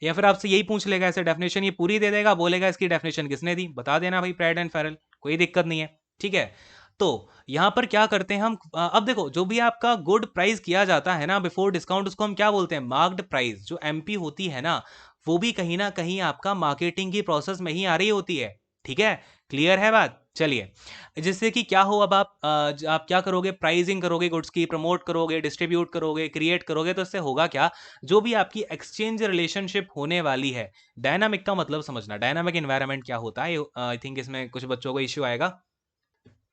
Speaker 1: या फिर आपसे यही पूछ लेगा ऐसे डेफिनेशन, ये पूरी दे देगा, बोलेगा इसकी डेफिनेशन किसने दी, बता देना भाई प्राइड एंड फेरल, कोई दिक्कत नहीं है। ठीक है, तो यहां पर क्या करते हैं हम, अब देखो जो भी आपका गुड प्राइस किया जाता है ना बिफोर डिस्काउंट, उसको हम क्या बोलते हैं? Marked price. जो एमपी होती है ना, वो भी कहीं ना कहीं आपका मार्केटिंग की प्रोसेस में ही आ रही होती है। ठीक है, क्लियर है बात? चलिए, जिससे कि क्या हो, अब आप क्या करोगे? प्राइसिंग करोगे, गुड्स की प्रमोट करोगे, डिस्ट्रीब्यूट करोगे, क्रिएट करोगे, तो इससे होगा क्या? जो भी आपकी एक्सचेंज रिलेशनशिप होने वाली है, डायनामिक का मतलब समझना, डायनामिक एनवायरनमेंट क्या होता है, आई थिंक इसमें कुछ बच्चों को इश्यू आएगा।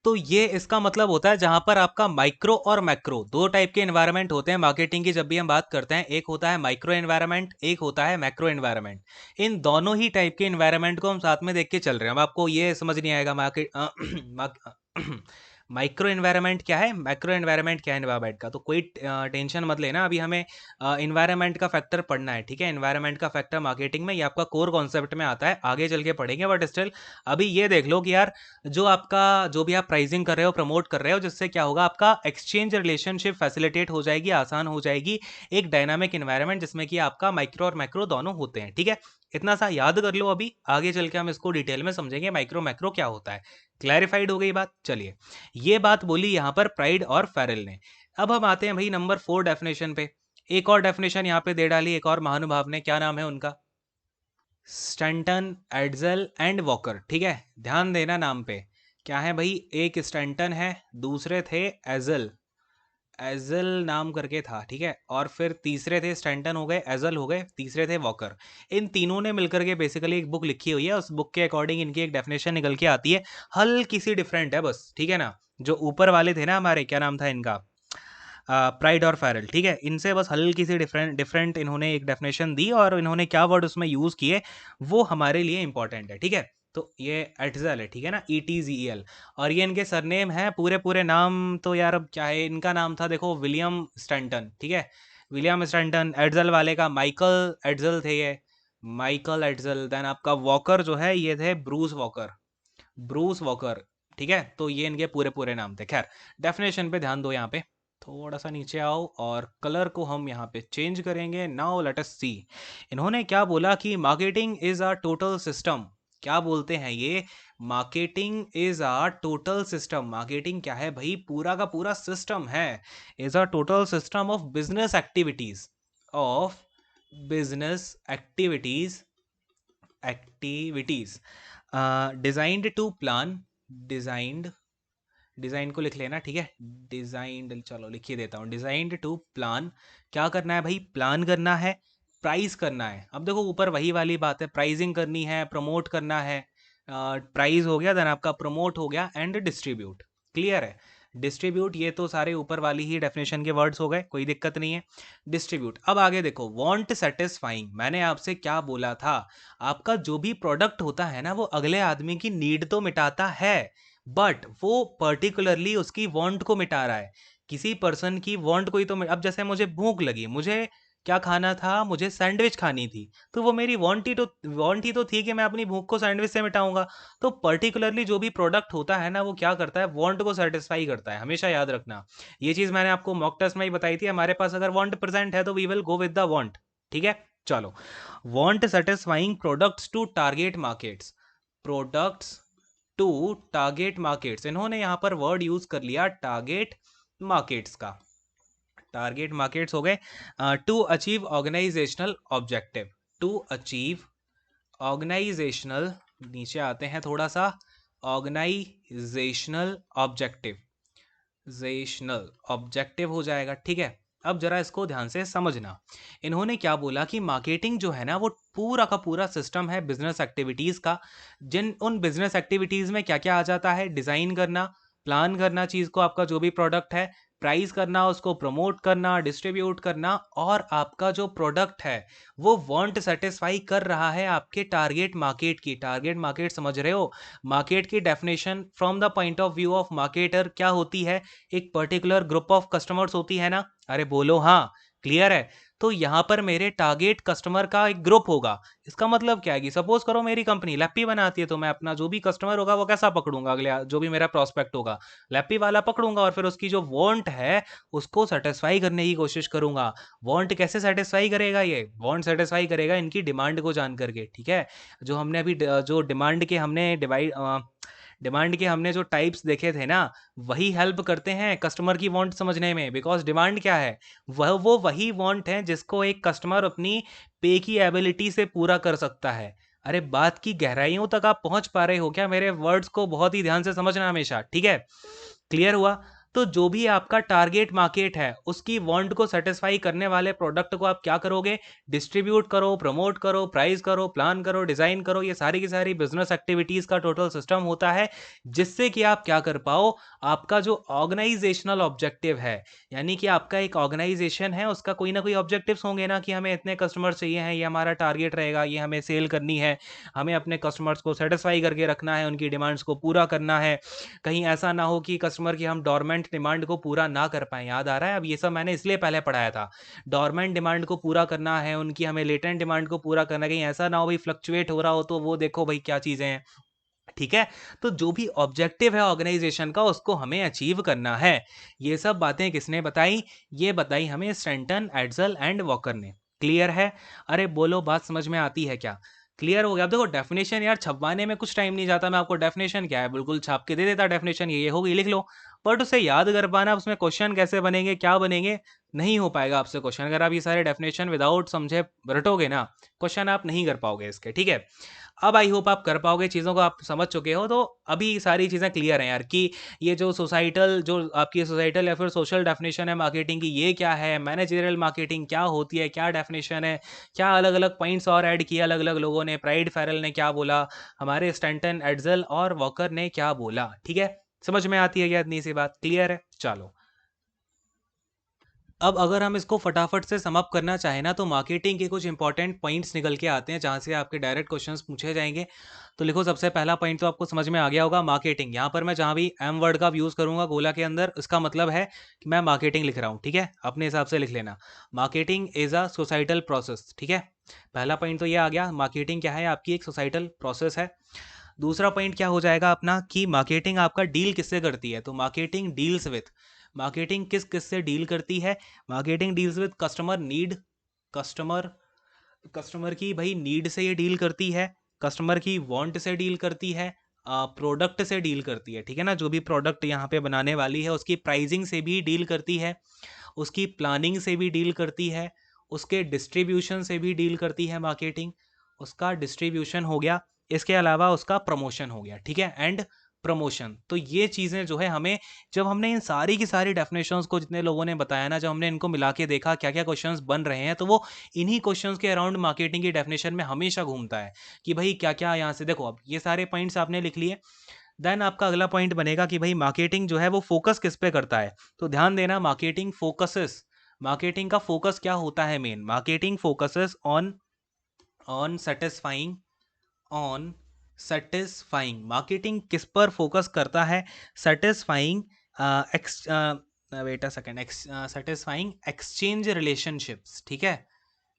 Speaker 1: तो ये इसका मतलब होता है जहां पर आपका माइक्रो और मैक्रो दो टाइप के एनवायरनमेंट होते हैं मार्केटिंग की। जब भी हम बात करते हैं, एक होता है माइक्रो एनवायरनमेंट, एक होता है मैक्रो एनवायरनमेंट। इन दोनों ही टाइप के एनवायरनमेंट को हम साथ में देख के चल रहे हैं। अब आपको ये समझ नहीं आएगा माइक्रो एनवायरनमेंट क्या है, मैक्रो एनवायरनमेंट क्या है एनवायरनमेंट का, तो कोई टेंशन मत लेना। अभी हमें एनवायरनमेंट का फैक्टर पढ़ना है। ठीक है, एनवायरनमेंट का फैक्टर मार्केटिंग में, ये आपका कोर कॉन्सेप्ट में आता है, आगे चल के पढ़ेंगे, बट स्टिल अभी ये देख लो कि यार जो भी आप प्राइसिंग कर रहे हो, प्रमोट कर रहे हो, जिससे क्या होगा? आपका एक्सचेंज रिलेशनशिप फैसिलिटेट हो जाएगी, आसान हो जाएगी। एक डायनामिक एनवायरनमेंट जिसमें कि आपका माइक्रो और मैक्रो दोनों होते हैं। ठीक है, इतना सा याद कर लो, अभी आगे चल के हम इसको डिटेल में समझेंगे माइक्रो मैक्रो क्या होता है। क्लैरिफाइड हो गई बात? चलिए, ये बात बोली यहां पर प्राइड और फेरल ने। अब हम आते हैं भाई नंबर 4 डेफिनेशन पे। एक और डेफिनेशन यहां पे दे डाली एक और महानुभाव ने, क्या नाम है उनका? स्टैंटन, एड्जल एंड वॉकर। ठीक है, ध्यान देना नाम पे। क्या है भाई? एक स्टैंटन है, दूसरे थे एजल, एजल नाम करके था। ठीक है, और फिर तीसरे थे, स्टैंटन हो गए, एजल हो गए, तीसरे थे वॉकर। इन तीनों ने मिलकर के बेसिकली एक बुक लिखी हुई है, उस बुक के अकॉर्डिंग इनकी एक डेफिनेशन निकल के आती है, हल्की सी डिफरेंट है बस। ठीक है ना, जो ऊपर वाले थे ना हमारे, क्या नाम था इनका? प्राइड और फेरल। ठीक है, इनसे बस हल्की सी डिफरेंट डिफरेंट इन्होंने एक डेफिनेशन दी, और इन्होंने क्या वर्ड उसमें यूज किए वो हमारे लिए इंपॉर्टेंट है। ठीक है, तो ये एटजल है, ठीक है ना, ETZEL। और ये इनके सरनेम है, पूरे पूरे नाम तो यार अब क्या है, इनका नाम था देखो विलियम स्टैंटन। ठीक है, विलियम स्टैंटन। एडजल वाले का माइकल एडजल थे ये, माइकल एडजल। देन आपका वॉकर जो है, ये थे ब्रूस वॉकर, ब्रूस वॉकर। ठीक है, तो ये इनके पूरे पूरे नाम थे। खैर, डेफिनेशन पे ध्यान दो। यहाँ पे थोड़ा सा नीचे आओ, और कलर को हम यहाँ पे चेंज करेंगे। नाउ लेट अस सी, इन्होंने क्या बोला कि marketing is a total system. क्या बोलते हैं ये? Marketing is a total system. Marketing क्या है भाई? पूरा का पूरा सिस्टम है। Is a total system of business activities, of business activities, activities designed to plan, designed, design को लिख लेना। ठीक है, डिजाइंड, चलो लिख ही देता हूँ, डिजाइंड टू प्लान। क्या करना है भाई? प्लान करना है, प्राइस करना है। अब देखो ऊपर वही वाली बात है, प्राइसिंग करनी है, प्रमोट करना है। प्राइस हो गया, देन आपका प्रमोट हो गया, एंड डिस्ट्रीब्यूट। क्लियर है? डिस्ट्रीब्यूट, ये तो सारे ऊपर वाली ही डेफिनेशन के वर्ड्स हो गए, कोई दिक्कत नहीं है। डिस्ट्रीब्यूट। अब आगे देखो, वांट सेटिस्फाइंग। मैंने आपसे क्या बोला था? आपका जो भी प्रोडक्ट होता है ना, वो अगले आदमी की नीड तो मिटाता है, बट वो पर्टिकुलरली उसकी वांट को मिटा रहा है। किसी पर्सन की वांट को ही तो अब जैसे मुझे भूख लगी, मुझे क्या खाना था? मुझे सैंडविच खानी थी, तो वो मेरी वांट ही तो थी कि मैं अपनी भूख को सैंडविच से मिटाऊंगा। तो पर्टिकुलरली जो भी प्रोडक्ट होता है ना, वो क्या करता है? वांट को सेटिस्फाई करता है, हमेशा याद रखना। ये चीज मैंने आपको मॉक टेस्ट में ही बताई थी। हमारे पास अगर वांट प्रेजेंट है तो we will go with the want. ठीक है, चलो। Want satisfying products to target markets, products to target markets. इन्होंने यहां पर वर्ड यूज कर लिया टारगेट मार्केट्स का। टारगेट मार्केट्स हो गए। To achieve organisational objective, to achieve organisational, नीचे आते हैं थोड़ा सा, ऑर्गेनाइजेशनल ऑब्जेक्टिव, जेशनल ऑब्जेक्टिव हो जाएगा। ठीक है, अब जरा इसको ध्यान से समझना। इन्होंने क्या बोला कि मार्केटिंग जो है ना, वो पूरा का पूरा सिस्टम है बिजनेस एक्टिविटीज का। जिन उन बिजनेस एक्टिविटीज में क्या क्या आ जाता है? डिजाइन करना, प्लान करना चीज को, आपका जो भी प्रोडक्ट है, प्राइस करना, उसको प्रमोट करना, डिस्ट्रीब्यूट करना, और आपका जो प्रोडक्ट है वो वांट सेटिस्फाई कर रहा है आपके टारगेट मार्केट की। टारगेट मार्केट समझ रहे हो? मार्केट की definition from the point of view of marketer क्या होती है? एक पर्टिकुलर ग्रुप ऑफ कस्टमर्स होती है ना? अरे बोलो हाँ, क्लियर है? तो यहाँ पर मेरे टारगेट कस्टमर का एक ग्रुप होगा। इसका मतलब क्या है कि सपोज करो मेरी कंपनी लैपी बनाती है, तो मैं अपना जो भी कस्टमर होगा वो कैसा पकड़ूंगा? अगले जो भी मेरा प्रोस्पेक्ट होगा, लैपी वाला पकड़ूंगा, और फिर उसकी जो वांट है उसको सेटिस्फाई करने की कोशिश करूंगा। वांट कैसे सेटिस्फाई करेगा? ये वांट सेटिस्फाई करेगा इनकी डिमांड को जान करके, ठीक है? जो हमने अभी जो डिमांड के हमने डिमांड के हमने जो टाइप्स देखे थे ना, वही हेल्प करते हैं कस्टमर की वांट समझने में। बिकॉज डिमांड क्या है? वो वही वांट है जिसको एक कस्टमर अपनी पे की एबिलिटी से पूरा कर सकता है। अरे बात की गहराइयों तक आप पहुंच पा रहे हो क्या? मेरे वर्ड्स को बहुत ही ध्यान से समझना हमेशा, ठीक है? क्लियर हुआ? तो जो भी आपका टारगेट मार्केट है उसकी वांट को सेटिस्फाई करने वाले प्रोडक्ट को आप क्या करोगे? डिस्ट्रीब्यूट करो, प्रमोट करो, प्राइस करो, प्लान करो, डिजाइन करो। ये सारी की सारी बिजनेस एक्टिविटीज का टोटल सिस्टम होता है, जिससे कि आप क्या कर पाओ? आपका जो ऑर्गेनाइजेशनल ऑब्जेक्टिव है, यानी कि आपका एक ऑर्गेनाइजेशन है, उसका कोई ना कोई ऑब्जेक्टिव्स होंगे ना, कि हमें इतने कस्टमर चाहिए हैं, ये हमारा टारगेट रहेगा, ये हमें सेल करनी है, हमें अपने कस्टमर्स को सेटिस्फाई करके रखना है, उनकी डिमांड्स को पूरा करना है। कहीं ऐसा ना हो कि कस्टमर की हम डोरमेंट डिमांड को पूरा ना कर पाएँ। याद आ रहा है? अब ये सब मैंने इसलिए पहले पढ़ाया था। डोरमेंट डिमांड को पूरा करना है, उनकी हमें लेटेंट डिमांड को पूरा करना है। कहीं ऐसा ना हो भाई फ्लक्चुएट हो रहा हो, तो वो देखो भाई क्या चीज़ें हैं। ठीक है? तो जो भी ऑब्जेक्टिव है ऑर्गेनाइजेशन का, उसको हमें अचीव करना है। ये सब बातें किसने बताई? ये बताई हमें स्टैंटन, एड्सल एंड वॉकर ने। क्लियर है? अरे बोलो, बात समझ में आती है क्या? क्लियर हो गया? अब देखो डेफिनेशन यार छपवाने में कुछ टाइम नहीं जाता। मैं आपको डेफिनेशन क्या है बिल्कुल छाप के दे देता, डेफिनेशन ये होगी, लिख लो। बट उसे याद कर पाना, उसमें क्वेश्चन कैसे बनेंगे, क्या बनेंगे, नहीं हो पाएगा आपसे क्वेश्चन। अगर आप ये सारे डेफिनेशन विदाउट समझे रटोगे ना, क्वेश्चन आप नहीं कर पाओगे इसके, ठीक है? अब आई होप आप कर पाओगे, चीज़ों को आप समझ चुके हो। तो अभी सारी चीज़ें क्लियर हैं यार, कि ये जो सोसाइटल, जो आपकी सोसाइटल या फिर सोशल डेफिनेशन है मार्केटिंग की, ये क्या है, मैनेजरियल मार्केटिंग क्या होती है, क्या डेफिनेशन है, क्या अलग अलग पॉइंट्स और ऐड किए अलग अलग लोगों ने, प्राइड फेरल ने क्या बोला, हमारे स्टैंटन, एड्जल और वॉकर ने क्या बोला। ठीक है? समझ में आती है क्या इतनी सी बात? क्लियर है? चलो, अब अगर हम इसको फटाफट से सम अप करना चाहें ना, तो मार्केटिंग के कुछ इंपॉर्टेंट पॉइंट्स निकल के आते हैं जहाँ से आपके डायरेक्ट क्वेश्चंस पूछे जाएंगे। तो लिखो, सबसे पहला पॉइंट तो आपको समझ में आ गया होगा, मार्केटिंग। यहाँ पर मैं जहाँ भी एम वर्ड का यूज़ करूँगा गोला के अंदर, इसका मतलब है कि मैं मार्केटिंग लिख रहा हूँ। ठीक है? अपने हिसाब से लिख लेना, marketing is a societal process. ठीक है? पहला पॉइंट तो ये आ गया, मार्केटिंग क्या है, आपकी एक सोसाइटल प्रोसेस है। दूसरा पॉइंट क्या हो जाएगा अपना, कि मार्केटिंग आपका डील किससे करती है? तो मार्केटिंग डील्स विथ, मार्केटिंग किस किस से डील करती है? Marketing deals with customer need, customer customer की भाई नीड से ये डील करती है, कस्टमर की वांट से डील करती है, प्रोडक्ट से डील करती है। ठीक है ना? जो भी प्रोडक्ट यहाँ पे बनाने वाली है उसकी प्राइसिंग से भी डील करती है, उसकी प्लानिंग से भी डील करती है, उसके डिस्ट्रीब्यूशन से भी डील करती है मार्केटिंग। उसका डिस्ट्रीब्यूशन हो गया, इसके अलावा उसका प्रमोशन हो गया। ठीक है? And promotion. तो ये चीज़ें जो है हमें, जब हमने इन सारी की सारी डेफिनेशंस को, जितने लोगों ने बताया ना, जब हमने इनको मिला के देखा क्या क्या क्वेश्चंस बन रहे हैं, तो वो इन्हीं क्वेश्चंस के अराउंड मार्केटिंग की डेफिनेशन में हमेशा घूमता है, कि भाई क्या क्या यहाँ से देखो। अब ये सारे पॉइंट्स आपने लिख लिए, देन आपका अगला पॉइंट बनेगा कि भाई मार्केटिंग जो है वो फोकस किस पे करता है। तो ध्यान देना, मार्केटिंग फोकसेस, मार्केटिंग का फोकस क्या होता है main? Marketing focuses on on satisfying, on satisfying. Marketing किस पर फोकस करता है? Satisfying ex wait a second, satisfying exchange relationships. ठीक है?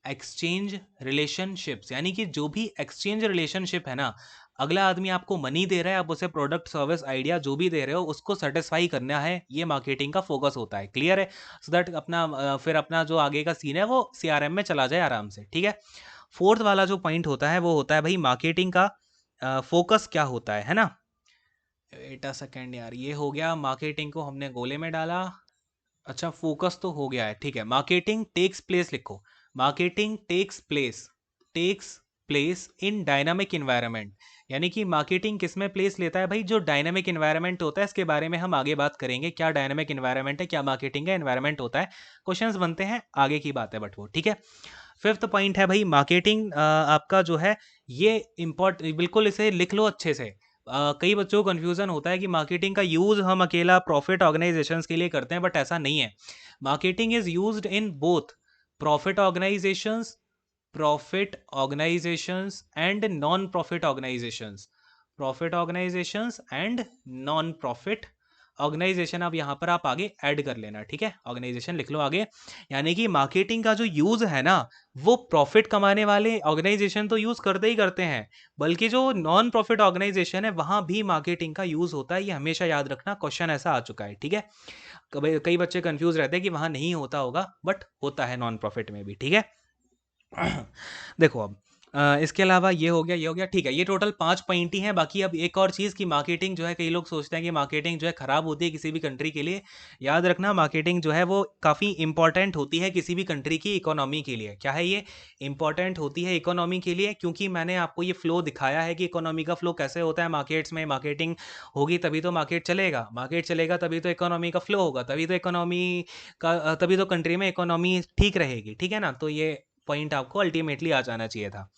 Speaker 1: एक्सचेंज रिलेशनशिप्स, यानी कि जो भी एक्सचेंज रिलेशनशिप है ना, अगला आदमी आपको मनी दे रहा है, आप उसे प्रोडक्ट, सर्विस, आइडिया जो भी दे रहे हो, उसको सेटिस्फाई करना है, ये मार्केटिंग का फोकस होता है। क्लियर है? सो दैट अपना फिर अपना जो आगे का सीन है वो सीआरएम में चला जाए आराम से। ठीक है? फोर्थ वाला जो पॉइंट होता है वो होता है भाई मार्केटिंग का फोकस क्या होता है ना? वेट अ सेकेंड यार, ये हो गया मार्केटिंग को हमने गोले में डाला। अच्छा, फोकस तो हो गया है, ठीक है। मार्केटिंग टेक्स प्लेस लिखो, marketing takes place in dynamic environment. यानी कि मार्केटिंग किस में प्लेस लेता है भाई? जो डायनामिक इन्वायरमेंट होता है, इसके बारे में हम आगे बात करेंगे, क्या डायनामिक इन्वायरमेंट है, क्या मार्केटिंग का इन्वायरमेंट होता है। क्वेश्चंस बनते हैं, आगे की बात है बट वो, ठीक है। फिफ्थ पॉइंट है भाई मार्केटिंग आपका जो है ये बिल्कुल इसे लिख लो अच्छे से। कई बच्चों को कन्फ्यूज़न होता है कि मार्केटिंग का यूज़ हम अकेला प्रॉफिट ऑर्गेनाइजेशंस के लिए करते हैं, बट ऐसा नहीं है। Marketing is used in both profit organisations and non profit organisations. Profit organisations and non profit organisation. अब यहाँ पर आप आगे ऐड कर लेना, ठीक है, ऑर्गेनाइजेशन लिख लो आगे। यानी कि मार्केटिंग का जो यूज़ है ना, वो प्रॉफिट कमाने वाले ऑर्गेनाइजेशन तो यूज़ करते ही करते हैं, बल्कि जो नॉन प्रॉफिट ऑर्गेनाइजेशन है वहाँ भी मार्केटिंग का यूज़ होता है। ये हमेशा याद रखना, क्वेश्चन ऐसा आ चुका है, ठीक है। कभी कई बच्चे कंफ्यूज रहते हैं कि वहाँ नहीं होता होगा, बट होता है नॉन प्रॉफिट में भी, ठीक है। देखो अब इसके अलावा ये हो गया, ये हो गया, ठीक है। ये टोटल 5 पॉइंट ही हैं। बाकी अब एक और चीज़ कि मार्केटिंग जो है, कई लोग सोचते हैं कि मार्केटिंग जो है ख़राब होती है किसी भी कंट्री के लिए। याद रखना, मार्केटिंग जो है वो काफ़ी इंपॉर्टेंट होती है किसी भी कंट्री की इकोनॉमी के लिए। क्या है ये? इंपॉर्टेंट होती है इकोनॉमी के लिए, क्योंकि मैंने आपको ये फ्लो दिखाया है कि इकोनॉमी का फ्लो कैसे होता है मार्केट्स में। मार्केटिंग होगी तभी तो मार्केट चलेगा, मार्केट चलेगा तभी तो इकोनॉमी का फ्लो होगा, तभी तो इकोनॉमी का तभी तो कंट्री में इकोनॉमी ठीक रहेगी, ठीक है ना। तो ये पॉइंट आपको अल्टीमेटली आ जाना चाहिए था।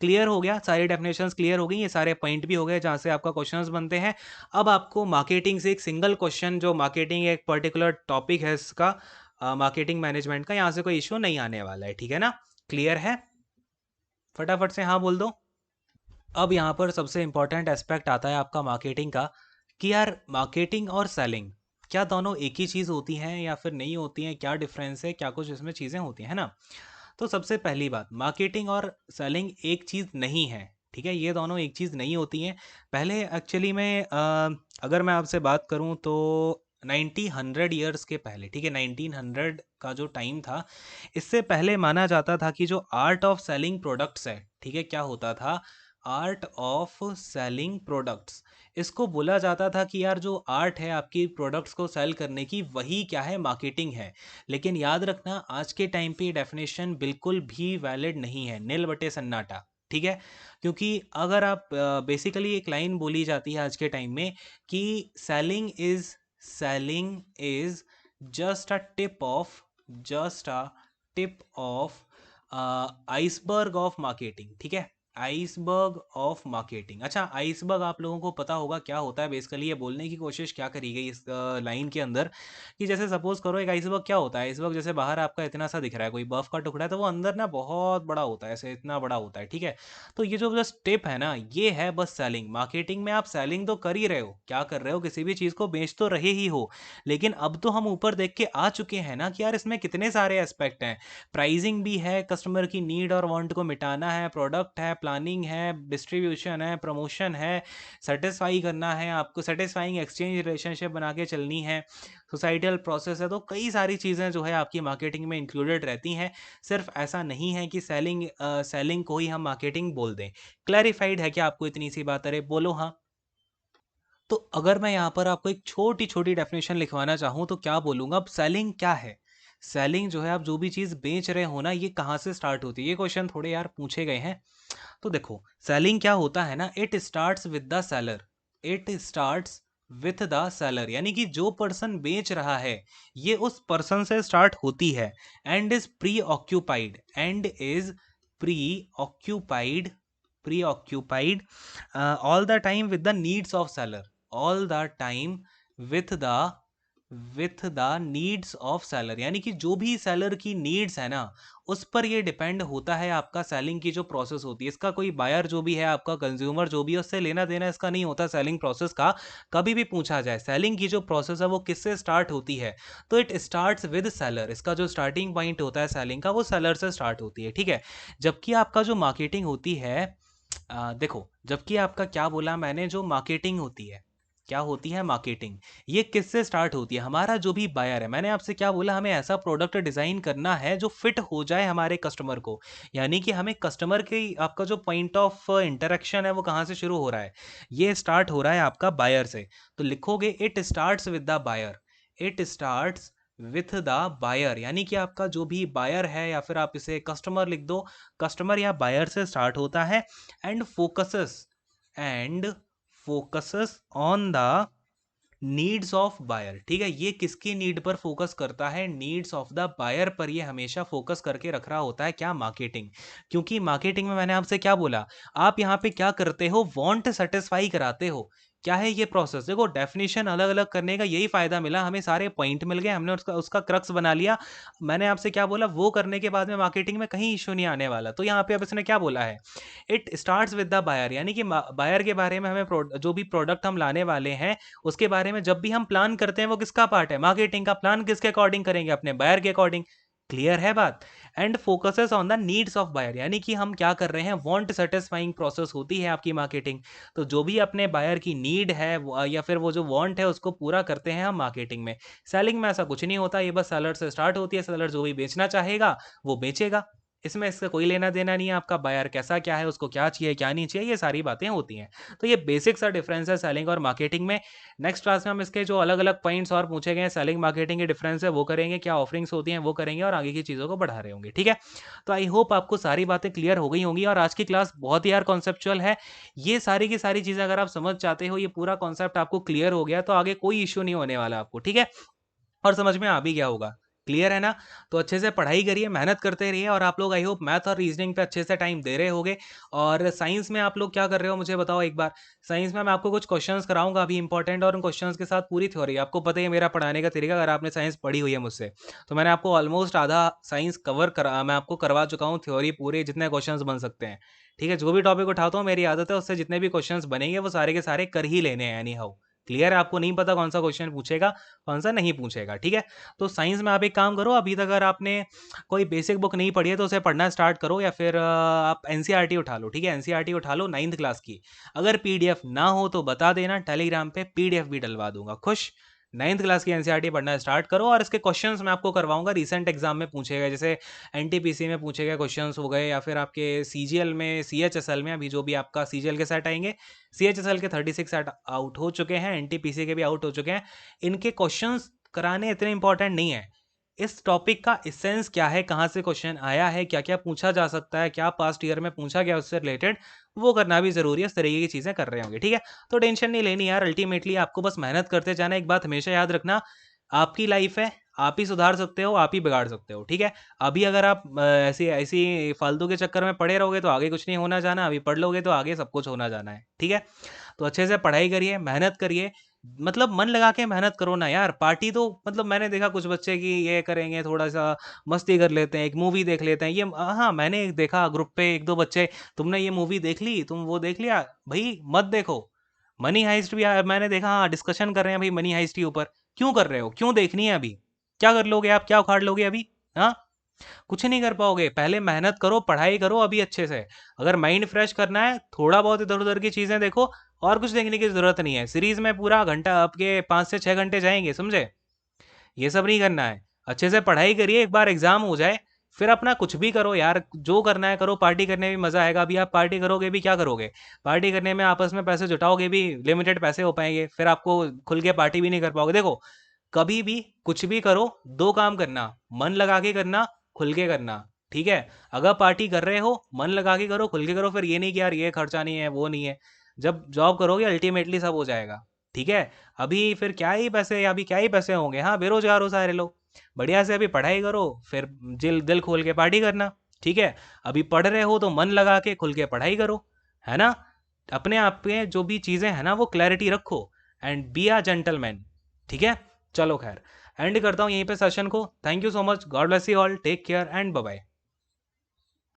Speaker 1: क्लियर हो गया, सारी डेफिनेशंस क्लियर हो गई, ये सारे पॉइंट भी हो गए जहाँ से आपका क्वेश्चंस बनते हैं। अब आपको मार्केटिंग से एक सिंगल क्वेश्चन, जो मार्केटिंग एक पर्टिकुलर टॉपिक है इसका, मार्केटिंग मैनेजमेंट का, यहाँ से कोई इश्यू नहीं आने वाला है, ठीक है ना। क्लियर है? फटाफट से हाँ बोल दो। अब यहाँ पर सबसे इंपॉर्टेंट एस्पेक्ट आता है आपका मार्केटिंग का, कि यार मार्केटिंग और सेलिंग क्या दोनों एक ही चीज़ होती हैं या फिर नहीं होती हैं, क्या डिफरेंस है, क्या कुछ इसमें चीज़ें होती हैं ना। तो सबसे पहली बात, मार्केटिंग और सेलिंग एक चीज़ नहीं है, ठीक है। ये दोनों एक चीज़ नहीं होती हैं। पहले एक्चुअली में अगर मैं आपसे बात करूं तो 1900 ईयर्स के पहले, ठीक है, 1900 का जो टाइम था, इससे पहले माना जाता था कि जो आर्ट ऑफ सेलिंग प्रोडक्ट्स है, ठीक है, क्या होता था, आर्ट ऑफ सेलिंग प्रोडक्ट्स, इसको बोला जाता था कि यार जो आर्ट है आपकी प्रोडक्ट्स को सेल करने की, वही क्या है, मार्केटिंग है। लेकिन याद रखना, आज के टाइम पे डेफिनेशन बिल्कुल भी वैलिड नहीं है, नील बटे सन्नाटा, ठीक है। क्योंकि अगर आप बेसिकली एक लाइन बोली जाती है आज के टाइम में कि selling is just a tip of iceberg of marketing, ठीक है, आइसबर्ग ऑफ मार्केटिंग। अच्छा, आइसबर्ग आप लोगों को पता होगा क्या होता है। बेसिकली ये बोलने की कोशिश क्या करी गई इस लाइन के अंदर, कि जैसे सपोज करो एक आइसबर्ग क्या होता है, आइसबर्ग जैसे बाहर आपका इतना सा दिख रहा है, कोई बर्फ का टुकड़ा है, तो वो अंदर ना बहुत बड़ा होता है, ऐसे इतना बड़ा होता है, ठीक है। तो ये जो बस टिप है ना, ये है बस सेलिंग। मार्केटिंग में आप सेलिंग तो कर ही रहे हो, क्या कर रहे हो, किसी भी चीज़ को बेच तो रहे ही हो, लेकिन अब तो हम ऊपर देख के आ चुके हैं ना कि यार इसमें कितने सारे एस्पेक्ट हैं। प्राइसिंग भी है, कस्टमर की नीड और वांट को मिटाना है, प्रोडक्ट है, प्लानिंग है, डिस्ट्रीब्यूशन है, प्रमोशन है, सेटिस्फाई करना है आपको, सेटिस्फाइंग एक्सचेंज रिलेशनशिप बना के चलनी है, सोसाइटल प्रोसेस है। तो कई सारी चीज़ें जो है आपकी मार्केटिंग में इंक्लूडेड रहती हैं। सिर्फ ऐसा नहीं है कि सेलिंग को ही हम मार्केटिंग बोल दें। क्लैरिफाइड है क्या आपको इतनी सी बात? अरे बोलो हाँ। तो अगर मैं यहाँ पर आपको एक छोटी छोटी डेफिनेशन लिखवाना चाहूँ तो क्या बोलूँगा, अब सेलिंग क्या है। सेलिंग जो है, आप जो भी चीज़ बेच रहे हो ना, ये कहाँ से स्टार्ट होती है, ये क्वेश्चन थोड़े यार पूछे गए हैं। तो देखो, सेलिंग क्या होता है ना, it starts with the seller, it starts with the seller, यानी कि जो पर्सन बेच रहा है, ये उस पर्सन से स्टार्ट होती है। And is pre occupied all the time with the needs of seller, all the time with the needs of seller, यानी कि जो भी सेलर की नीड्स है ना, उस पर ये डिपेंड होता है आपका सेलिंग की जो प्रोसेस होती है। इसका कोई बायर जो भी है, आपका कंज्यूमर जो भी है, उससे लेना देना इसका नहीं होता सेलिंग प्रोसेस का। कभी भी पूछा जाए सेलिंग की जो प्रोसेस है वो किससे स्टार्ट होती है, तो इट स्टार्ट्स विद सेलर। इसका जो स्टार्टिंग पॉइंट होता है सेलिंग का, वो सेलर से स्टार्ट होती है, ठीक है। जबकि आपका जो मार्केटिंग होती है, देखो, जबकि आपका क्या बोला मैंने, जो मार्केटिंग होती है, क्या होती है मार्केटिंग, ये किससे स्टार्ट होती है, हमारा जो भी बायर है। मैंने आपसे क्या बोला, हमें ऐसा प्रोडक्ट डिजाइन करना है जो फिट हो जाए हमारे कस्टमर को, यानी कि हमें कस्टमर के, आपका जो पॉइंट ऑफ इंटरेक्शन है वो कहाँ से शुरू हो रहा है, ये स्टार्ट हो रहा है आपका बायर से। तो लिखोगे it starts with the buyer, it starts with the buyer, यानी कि आपका जो भी बायर है, या फिर आप इसे कस्टमर लिख दो, कस्टमर या बायर से स्टार्ट होता है। And focuses and focuses on the needs of buyer, ठीक है, ये किसकी नीड पर फोकस करता है, नीड्स ऑफ द बायर पर ये हमेशा फोकस करके रख रहा होता है, क्या, मार्केटिंग। क्योंकि मार्केटिंग में मैंने आपसे क्या बोला, आप यहाँ पे क्या करते हो, वांट सेटिस्फाई कराते हो। क्या है ये प्रोसेस, देखो डेफिनेशन अलग अलग करने का यही फायदा मिला, हमें सारे पॉइंट मिल गए, हमने उसका उसका क्रक्स बना लिया। मैंने आपसे क्या बोला, वो करने के बाद में मार्केटिंग में कहीं इशू नहीं आने वाला। तो यहाँ पे अब इसने क्या बोला है, it starts with the buyer, यानी कि बायर के बारे में हमें जो भी प्रोडक्ट हम लाने वाले हैं उसके बारे में जब भी हम प्लान करते हैं वो किसका पार्ट है, मार्केटिंग का। प्लान किसके अकॉर्डिंग करेंगे, अपने बायर के अकॉर्डिंग। क्लियर है बात। And focuses on the needs of buyer, यानी कि हम क्या कर रहे हैं, वांट सेटिस्फाइंग प्रोसेस होती है आपकी मार्केटिंग। तो जो भी अपने बायर की नीड है या फिर वो जो वांट है उसको पूरा करते हैं हम मार्केटिंग में। सेलिंग में ऐसा कुछ नहीं होता, ये बस सेलर से स्टार्ट होती है, सेलर जो भी बेचना चाहेगा वो बेचेगा, इसमें इसका कोई लेना देना नहीं है, आपका बायर कैसा क्या है, उसको क्या चाहिए क्या नहीं चाहिए, ये सारी बातें होती हैं। तो ये बेसिक सा डिफरेंस है सेलिंग और मार्केटिंग में। नेक्स्ट क्लास में हम इसके जो अलग अलग पॉइंट्स और पूछे गए हैं सेलिंग मार्केटिंग के डिफरेंस है वो करेंगे, क्या ऑफरिंग्स होती हैं वो करेंगे, और आगे की चीज़ों को बढ़ा रहे होंगे, ठीक है। तो आई होप आपको सारी बातें क्लियर हो गई होंगी, और आज की क्लास बहुत ही यार कॉन्सेप्चुअल है। ये सारी की सारी चीज़ें अगर आप समझ चाहते हो, ये पूरा कॉन्सेप्ट आपको क्लियर हो गया, तो आगे कोई इशू नहीं होने वाला आपको, ठीक है, और समझ में आ भी गया होगा। क्लियर है ना। तो अच्छे से पढ़ाई करिए, मेहनत करते रहिए, और आप लोग आई होप मैथ और रीजनिंग पे अच्छे से टाइम दे रहे होगे। और साइंस में आप लोग क्या कर रहे हो मुझे बताओ एक बार। साइंस में मैं आपको कुछ क्वेश्चंस कराऊंगा अभी इंपॉर्टेंट, और उन क्वेश्चंस के साथ पूरी थ्योरी। आपको पता ही है मेरा पढ़ाने का तरीका, अगर आपने साइंस पढ़ी हुई है मुझसे तो मैंने आपको ऑलमोस्ट आधा साइंस कवर करा, मैं आपको करवा चुका हूँ थ्योरी पूरे, जितने क्वेश्चन बन सकते हैं। ठीक है, जो भी टॉपिक उठाता हूँ मेरी आदत है उससे जितने भी क्वेश्चन बनेंगे वो सारे के सारे कर ही लेने हैं एनी हाउ। क्लियर है, आपको नहीं पता कौन सा क्वेश्चन पूछेगा कौन सा नहीं पूछेगा, ठीक है। तो साइंस में आप एक काम करो, अभी तक अगर आपने कोई बेसिक बुक नहीं पढ़ी है तो उसे पढ़ना स्टार्ट करो, या फिर आप एनसीईआरटी उठा लो, ठीक है, एनसीईआरटी उठा लो 9th क्लास की। अगर पीडीएफ ना हो तो बता देना, टेलीग्राम पे पीडीएफ भी डलवा दूंगा, खुश। 9th क्लास की एनसीईआरटी पढ़ना स्टार्ट करो, और इसके क्वेश्चंस मैं आपको करवाऊंगा रिसेंट एग्जाम में पूछे गए, जैसे एनटीपीसी में पूछे गए क्वेश्चंस हो गए, या फिर आपके सीजीएल में, सीएचएसएल में, अभी जो भी आपका सीजीएल के सेट आएंगे, सीएचएसएल के 36 सेट आउट हो चुके हैं, एनटीपीसी के भी आउट हो चुके हैं। इनके क्वेश्चंस कराने इतने इंपॉर्टेंट नहीं है। इस टॉपिक का इसेंस क्या है, कहाँ से क्वेश्चन आया है, क्या क्या पूछा जा सकता है, क्या पास्ट ईयर में पूछा गया उससे रिलेटेड, वो करना भी जरूरी है। इस तरीके की चीजें कर रहे होंगे, ठीक है। तो टेंशन नहीं लेनी यार, अल्टीमेटली आपको बस मेहनत करते जाना। एक बात हमेशा याद रखना, आपकी लाइफ है, आप ही सुधार सकते हो, आप ही बिगाड़ सकते हो, ठीक है। अभी अगर आप ऐसी ऐसी फालतू के चक्कर में पड़े रहोगे तो आगे कुछ नहीं होना जाना, अभी पढ़ लोगे तो आगे सब कुछ होना जाना है, ठीक है। तो अच्छे से पढ़ाई करिए, मेहनत करिए, मतलब मन लगा के मेहनत करो ना यार। पार्टी तो मतलब मैंने देखा कुछ बच्चे की ये करेंगे, थोड़ा सा मस्ती कर लेते हैं, एक मूवी देख लेते हैं, ये हाँ मैंने एक देखा ग्रुप पे एक दो बच्चे, तुमने ये मूवी देख ली, तुम वो देख लिया, भाई मत देखो। मनी हाइस्ट भी मैंने देखा, हाँ डिस्कशन कर रहे हैं भाई मनी हाइस्ट के ऊपर। क्यों कर रहे हो, क्यों देखनी है अभी, क्या कर लोगे आप, क्या उखाड़ लोगे अभी, हाँ कुछ नहीं कर पाओगे। पहले मेहनत करो, पढ़ाई करो अभी अच्छे से। अगर माइंड फ्रेश करना है, थोड़ा बहुत इधर उधर की चीजें देखो, और कुछ देखने की जरूरत नहीं है। सीरीज में पूरा घंटा आपके 5 से 6 घंटे जाएंगे, समझे। ये सब नहीं करना है। अच्छे से पढ़ाई करिए, एक बार एग्जाम हो जाए फिर अपना कुछ भी करो यार, जो करना है करो। पार्टी करने में मजा आएगा। अभी आप पार्टी करोगे भी क्या करोगे, पार्टी करने में आपस में पैसे जुटाओगे भी, लिमिटेड पैसे हो पाएंगे, फिर आपको खुल के पार्टी भी नहीं कर पाओगे। देखो कभी भी कुछ भी करो, दो काम करना, मन लगा के करना, खुल के करना, ठीक है। अगर पार्टी कर रहे हो मन लगा के करो, खुल के करो, फिर ये नहीं कि यार ये खर्चा नहीं है वो नहीं है। जब जॉब करोगे अल्टीमेटली सब हो जाएगा, ठीक है। अभी फिर क्या ही पैसे, अभी क्या ही पैसे होंगे, हाँ बेरोजगार हो सारे लोग। बढ़िया से अभी पढ़ाई करो, फिर दिल दिल खोल के पार्टी करना, ठीक है। अभी पढ़ रहे हो तो मन लगा के खुल के पढ़ाई करो, है ना। अपने आप पे जो भी चीज़ें हैं ना वो क्लैरिटी रखो, एंड बी आ जेंटलमैन, ठीक है। चलो खैर, एंड करता हूँ यहीं पे सेशन को। Thank you so much, God bless you all, take care and bye bye.